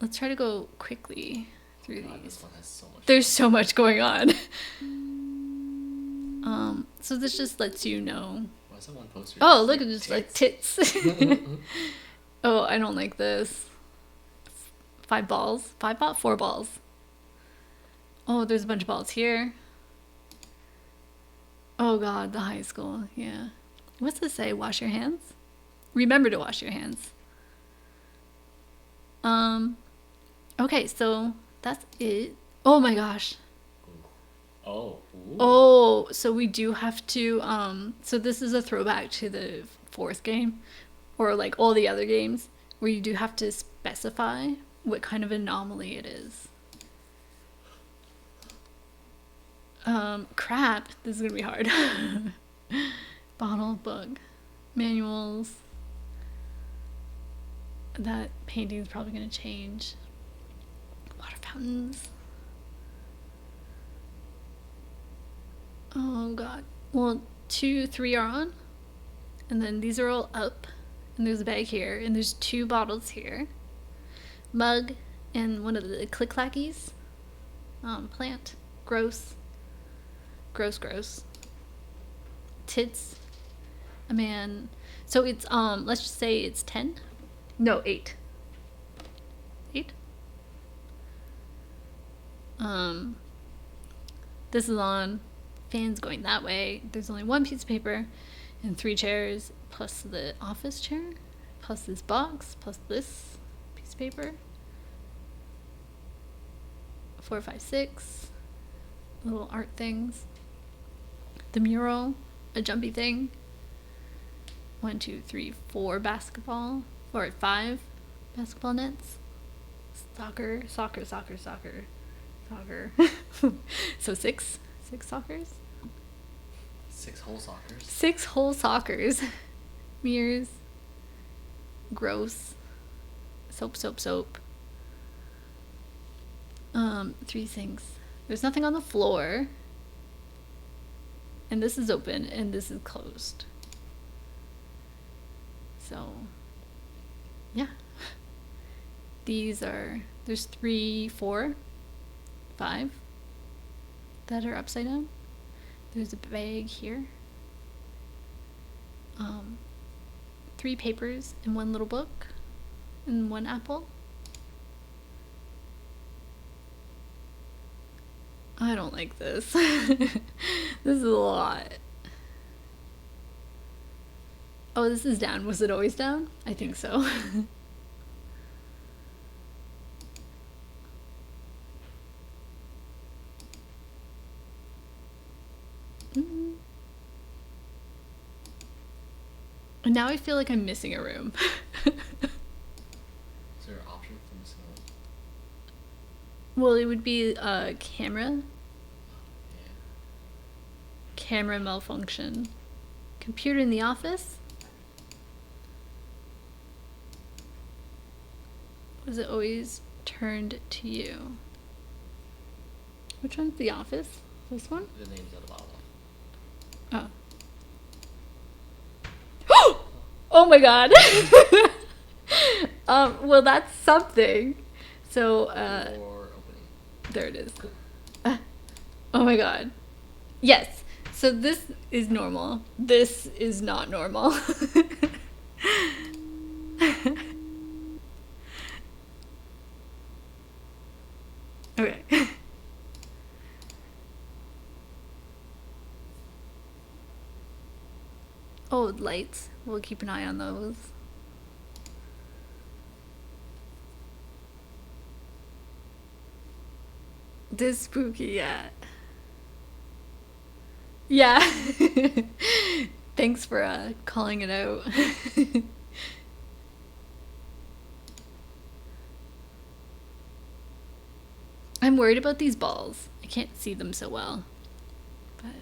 let's try to go quickly through God, these. this one has so much. There's so much going on. So this just lets you know. Why is that one poster? Oh, look at this, like tits. Oh, I don't like this. 5 balls. 4 balls. Oh, there's a bunch of balls here. Oh god, the high school. Yeah. What's this say? Wash your hands? Remember to wash your hands. Okay, so that's it. Oh my gosh. Oh. Ooh. Oh, so we do have to, so this is a throwback to the 4th game, or like all the other games, where you do have to specify what kind of anomaly it is. Crap, this is gonna be hard. Bottle, book, manuals. That painting is probably gonna change. Water fountains. Oh god. Well, 2, 3 are on. And then these are all up. And there's a bag here. And there's 2 bottles here. Mug and one of the click-clackies. Plant. Gross. Gross. Tits. A man. So it's, let's just say it's 10. No, 8. 8? This is on. Fans going that way. There's only 1 piece of paper and 3 chairs, plus the office chair, plus this box, plus this piece of paper. 4, 5, 6 little art things. The mural, a jumpy thing. 1, 2, 3, 4 basketball, or 5 basketball nets. Soccer. So 6 soccers. 6 whole soccers. 6 whole soccers. Mirrors. Gross. Soap. 3 sinks. There's nothing on the floor. And this is open and this is closed. So, yeah. There's 3, 4, 5 that are upside down. There's a bag here. 3 papers and 1 little book and 1 apple. I don't like this. This is a lot. Oh, this is down. Was it always down? I think so. And now I feel like I'm missing a room. Is there an option for missing a room? Well, it would be a camera. Yeah. Camera malfunction. Computer in the office? Was it always turned to you? Which one's the office? This one? The name's at the bottom. Oh. Oh my god. Well, that's something. So, Door opening. there it is. Oh my god. Yes. So this is normal. This is not normal. Okay. Oh, lights. We'll keep an eye on those. This spooky, yeah. Yeah. Thanks for calling it out. I'm worried about these balls. I can't see them so well. But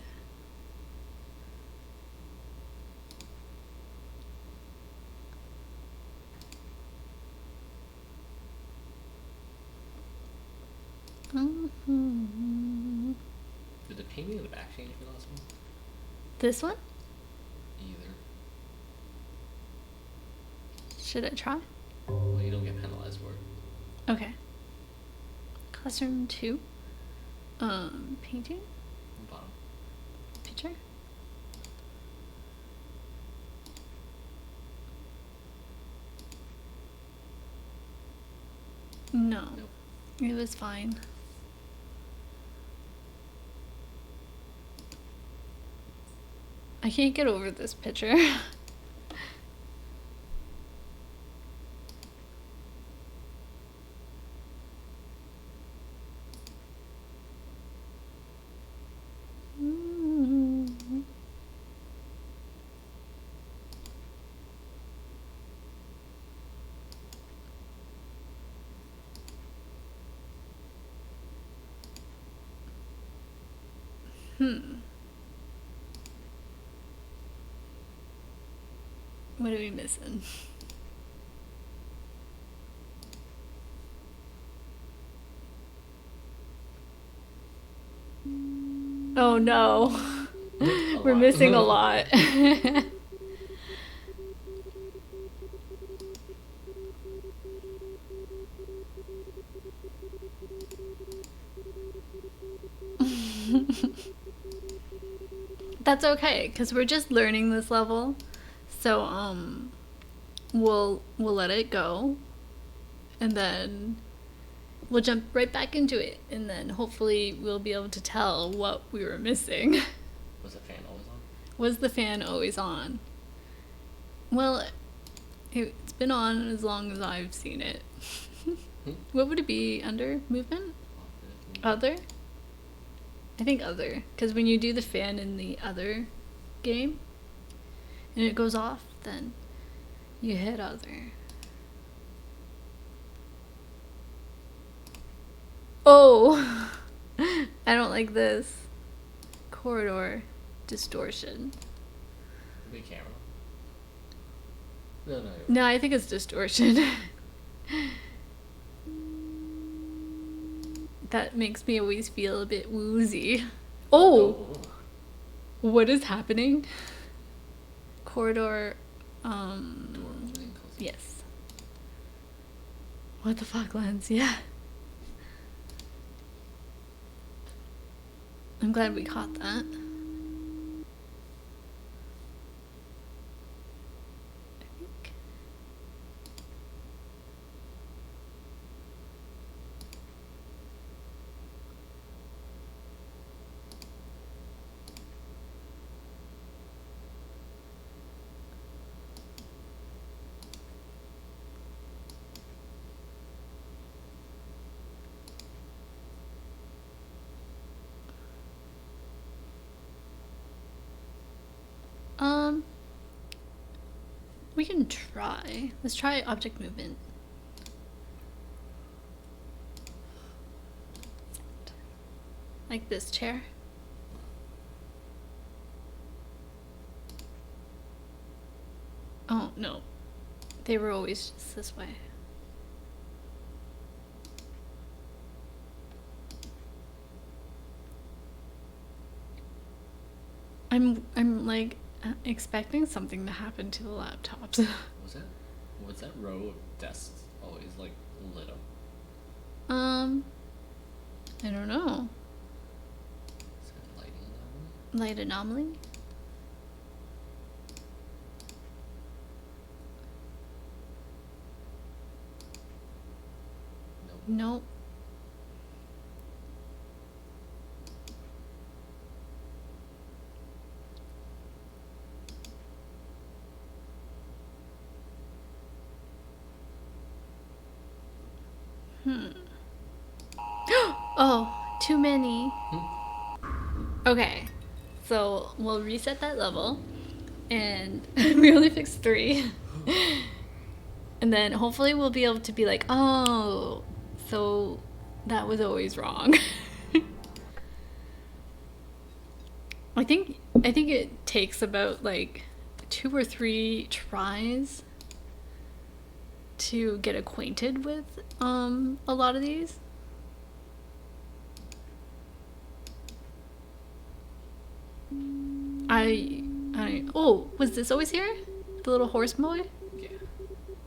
Did the painting in the back change for the last one? this one? Either. Should I try? Well, you don't get penalized for it. Okay. Classroom 2. Painting? Bottom. Picture? No. Nope. It was fine. I can't get over this picture. What are we missing? Oh no. We're missing a lot. That's okay, because we're just learning this level. So, we'll let it go. And then we'll jump right back into it. And then hopefully we'll be able to tell what we were missing. Was the fan always on? Was the fan always on? Well, it's been on as long as I've seen it. What would it be under? Movement? Other? I think other. Because when you do the fan in the other game and it goes off, then you hit other. Oh! I don't like this. Corridor distortion. Big camera. No, no. No, I think it's distortion. That makes me always feel a bit woozy. Oh! What is happening? Corridor, Door opening, closing. yes. What the fuck, Lens? Yeah. I'm glad we caught that. Um, we can try. Let's try object movement. Like this chair. Oh, no. They were always just this way. I'm like expecting something to happen to the laptops. Was that row of desks always like lit up? I don't know. Is that lighting anomaly? Light anomaly? Nope. Oh, too many. Okay, so we'll reset that level, and we only fixed 3. And then hopefully we'll be able to be like, oh, so that was always wrong. I think it takes about like 2 or 3 tries to get acquainted with a lot of these. Oh, was this always here? The little horse boy? Yeah.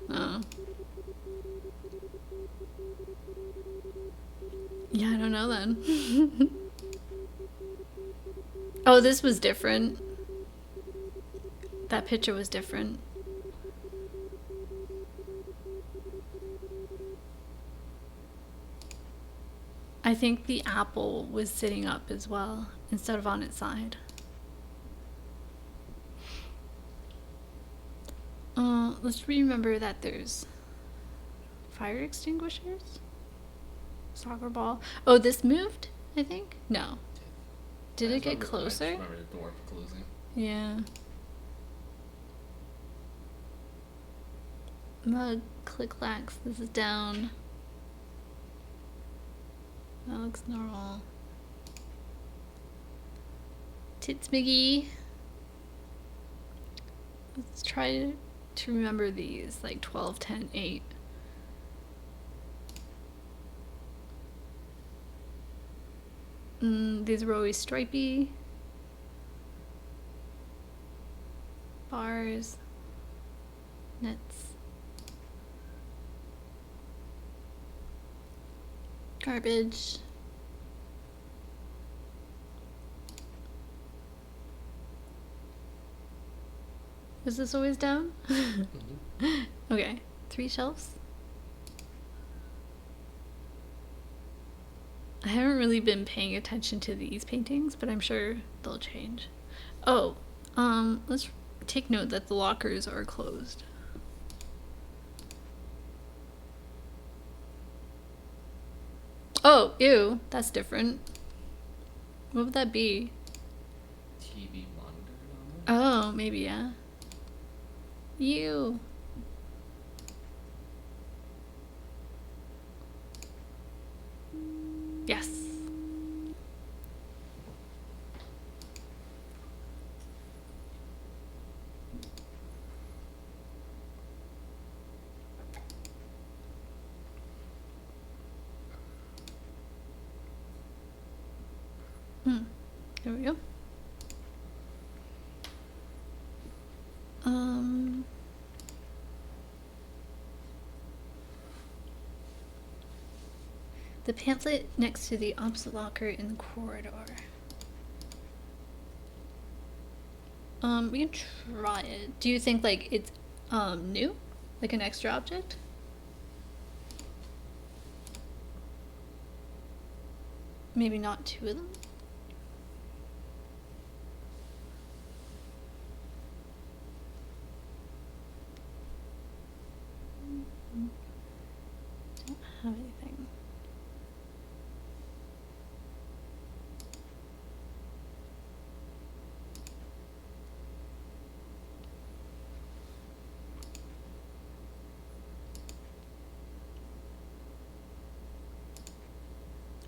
Oh. Yeah, I don't know then. Oh, this was different. That picture was different. I think the apple was sitting up as well, instead of on its side. Let's remember that there's fire extinguishers. Soccer ball. Oh, this moved, I think? No. Did it get closer? I just remember the door closing. Yeah. Mug, click-clacks. This is down. That looks normal. Tits McGee. Let's try to remember these, like 12, 10, 8. These were always stripy. Bars. Nets. Garbage. Was this always down? Okay, 3 shelves. I haven't really been paying attention to these paintings, but I'm sure they'll change. Oh, let's take note that the lockers are closed. Oh, ew, that's different. What would that be? TV monitor anomaly? Oh, maybe, yeah. Ew. Yes. There we go. The pamphlet next to the opposite locker in the corridor. We can try it. Do you think like it's new? Like an extra object? Maybe not 2 of them? Don't have anything.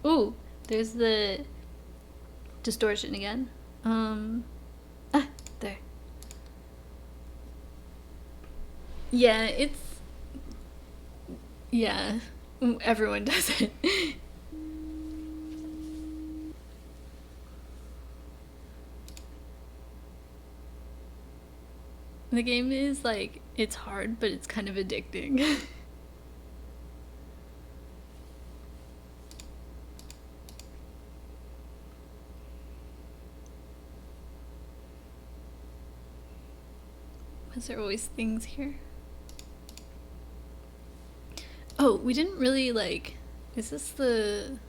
Ooh, there's the distortion again. There. Yeah, yeah, everyone does it. The game is like, it's hard, but it's kind of addicting. Was there always things here? Oh, we didn't really like, is this the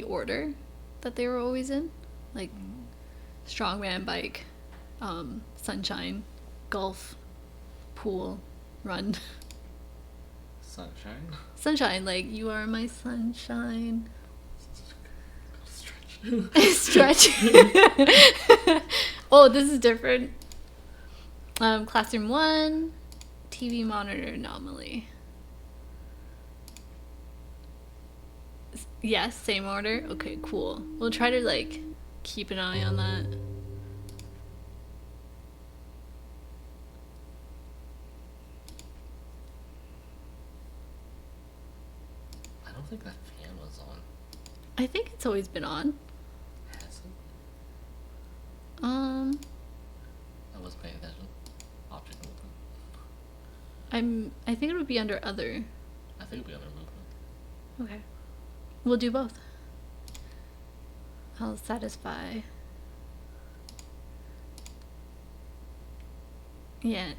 order that they were always in? Like strongman, bike, sunshine, golf, pool, run. Sunshine. Sunshine, like you are my sunshine. Stretch. Stretch. Oh, this is different. Classroom 1, TV monitor anomaly. Yes, same order. Okay, cool. We'll try to like keep an eye on that. I don't think that fan was on. I think it's always been on. Has it? Um, I was paying attention. Object movement. I think it would be under other. I think it'll be under movement. Okay. We'll do both. I'll satisfy. Yeah,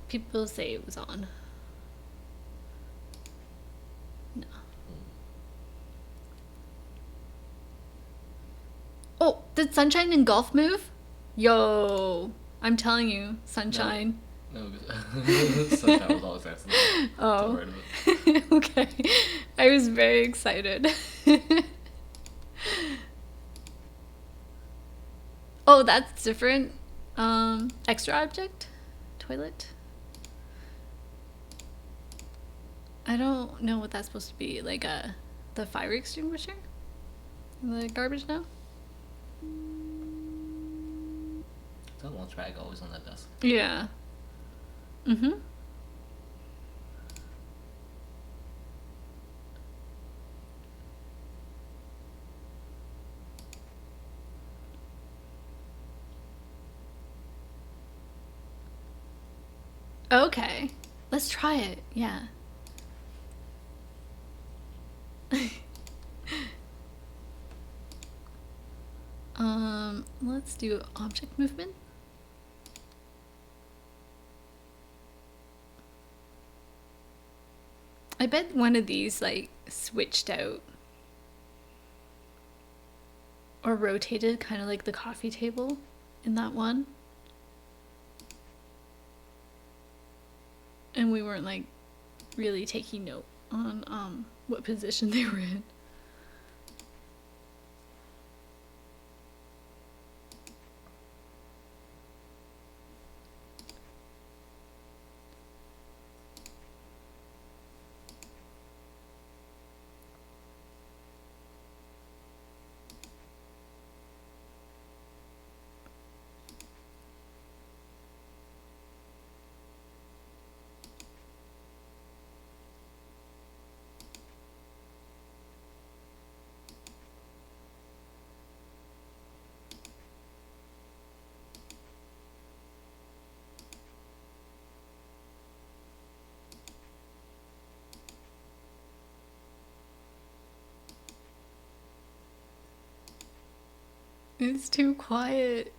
people say it was on. No. Oh, did Sunshine and Golf move? Yo, I'm telling you, Sunshine. No, Sunshine was always excellent. Oh. Don't worry about it. Okay. I was very excited. Oh, that's different. Extra object? Toilet? I don't know what that's supposed to be. Like the fire extinguisher? In the garbage now? That lunch bag always on that desk. Yeah. Mm-hmm. Okay. Let's try it. Yeah. Let's do object movement. I bet one of these like switched out or rotated, kind of like the coffee table in that one. And we weren't like really taking note on what position they were in. It's too quiet.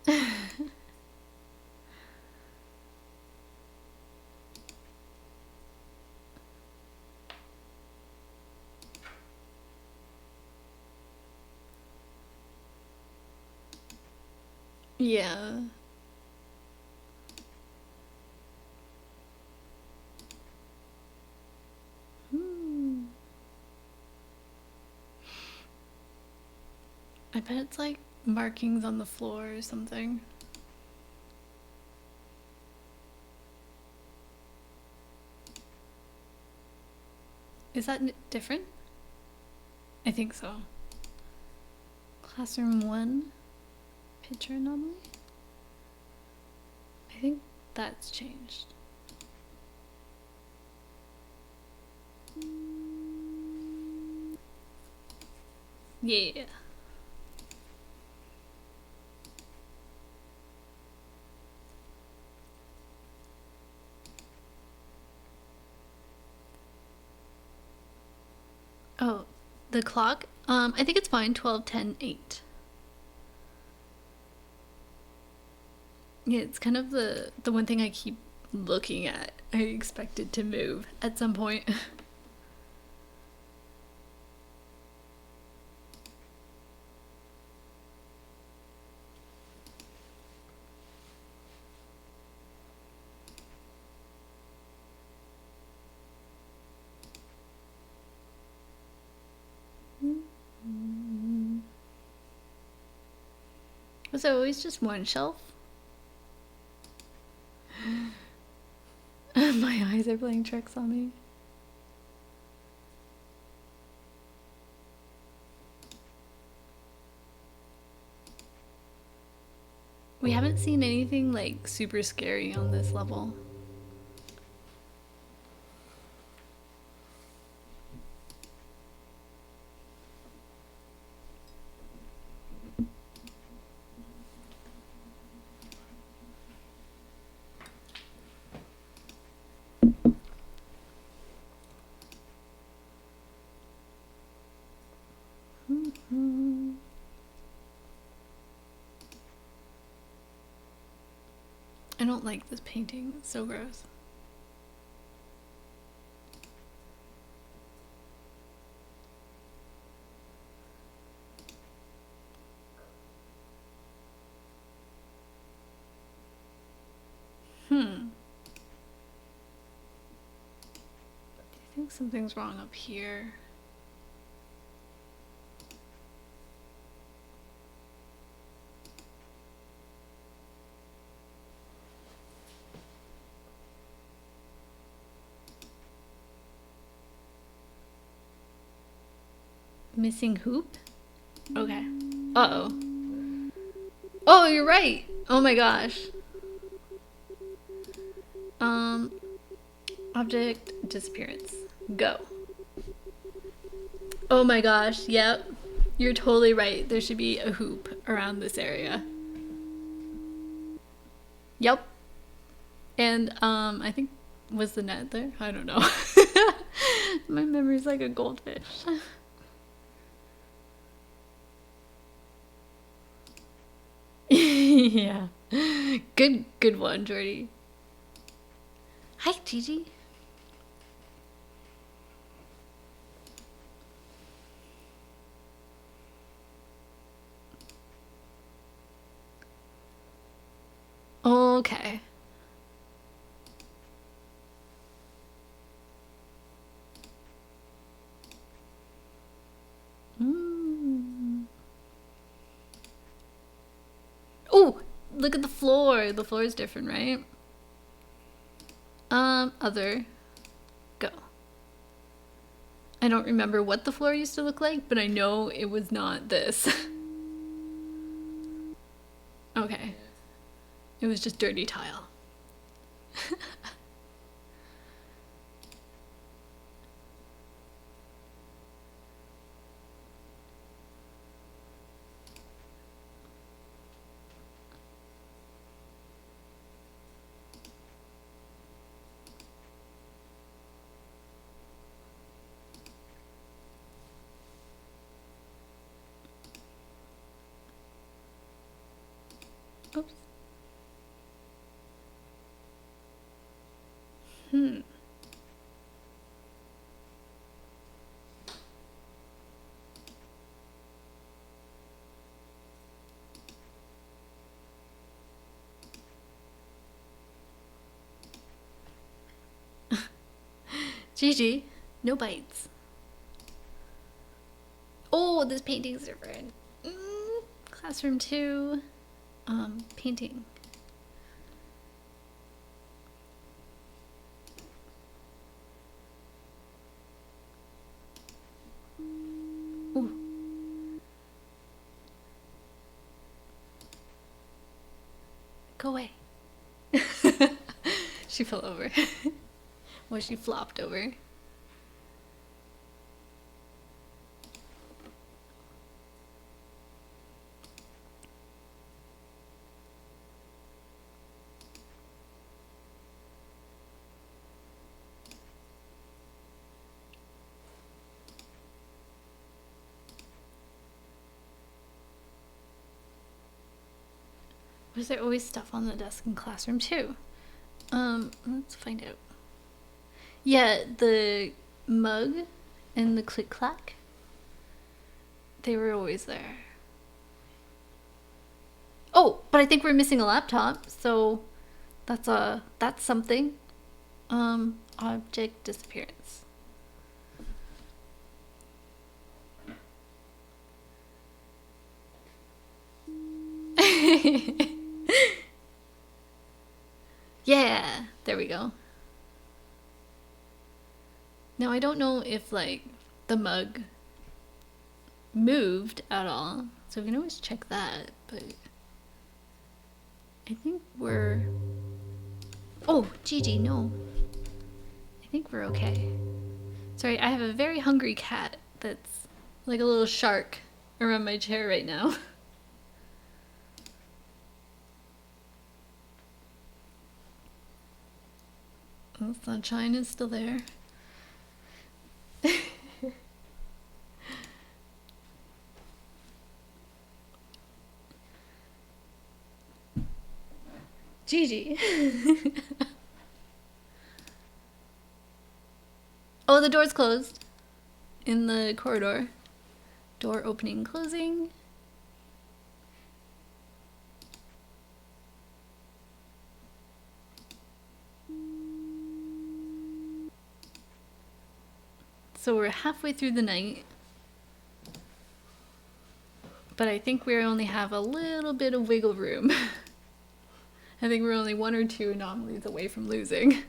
Yeah. I bet it's like markings on the floor or something. Is that different? I think so. Classroom 1, picture anomaly? I think that's changed. Yeah. Oh, the clock? I think it's fine. 12, 10, 8. Yeah, it's kind of the one thing I keep looking at. I expect it to move at some point. Was it always just one shelf? My eyes are playing tricks on me. We haven't seen anything like super scary on this level. I don't like this painting. It's so gross. I think something's wrong up here. Missing hoop? Okay. Uh-oh. Oh, you're right. Oh my gosh. Object disappearance. Go. Oh my gosh. Yep. You're totally right. There should be a hoop around this area. Yep. And I think was the net there? I don't know. My memory's like a goldfish. Yeah. Good one, Jordy. Hi, Gigi. Okay. Oh, look at the floor. The floor is different, right? Other. Go. I don't remember what the floor used to look like, but I know it was not this. Okay. It was just dirty tile. Oops. Gigi, no bites. Oh, this painting's different. Classroom 2, painting. Go away. She fell over. Well, she flopped over. Was there always stuff on the desk in classroom too? Let's find out. Yeah, the mug and the click clack. They were always there. Oh, but I think we're missing a laptop, so that's something. Object disappearance. Yeah, there we go. Now I don't know if like the mug moved at all, so we can always check that, but I think we're... Oh, Gigi, no. I think we're okay. Sorry, I have a very hungry cat that's like a little shark around my chair right now. Oh, sunshine is still there. Gigi. Oh, the door's closed in the corridor. Door opening and closing. So we're halfway through the night, but I think we only have a little bit of wiggle room. I think we're only 1 or 2 anomalies away from losing.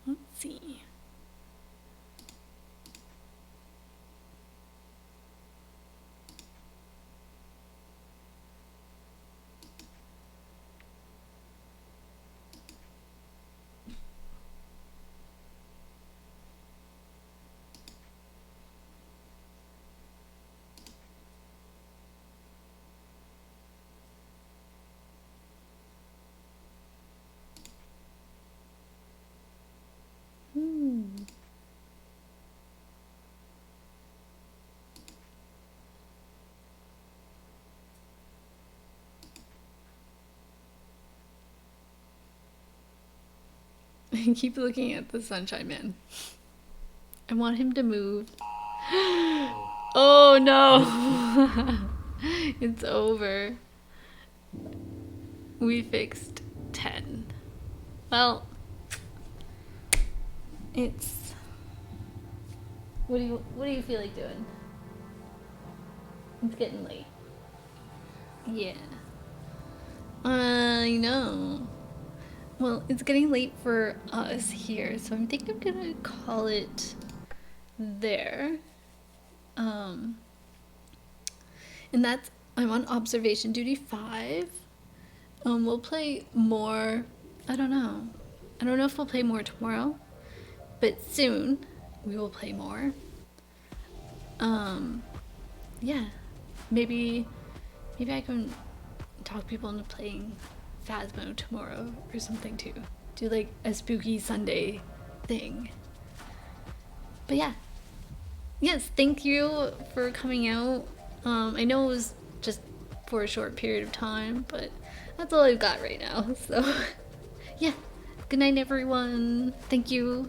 Let's see. I keep looking at the Sunshine Man. I want him to move. Oh no! It's over. We fixed 10. Well, it's... What do you feel like doing? It's getting late. Yeah. I know. Well, it's getting late for us here, so I think I'm gonna call it there. And that's... I'm on observation duty 5. We'll play more... I don't know. I don't know if we'll play more tomorrow, but soon we will play more. Yeah. Maybe I can talk people into playing Phasmo tomorrow or something too. Do like a spooky Sunday thing. But yeah. Yes, thank you for coming out. I know it was just for a short period of time, but that's all I've got right now. So yeah. Good night, everyone. Thank you.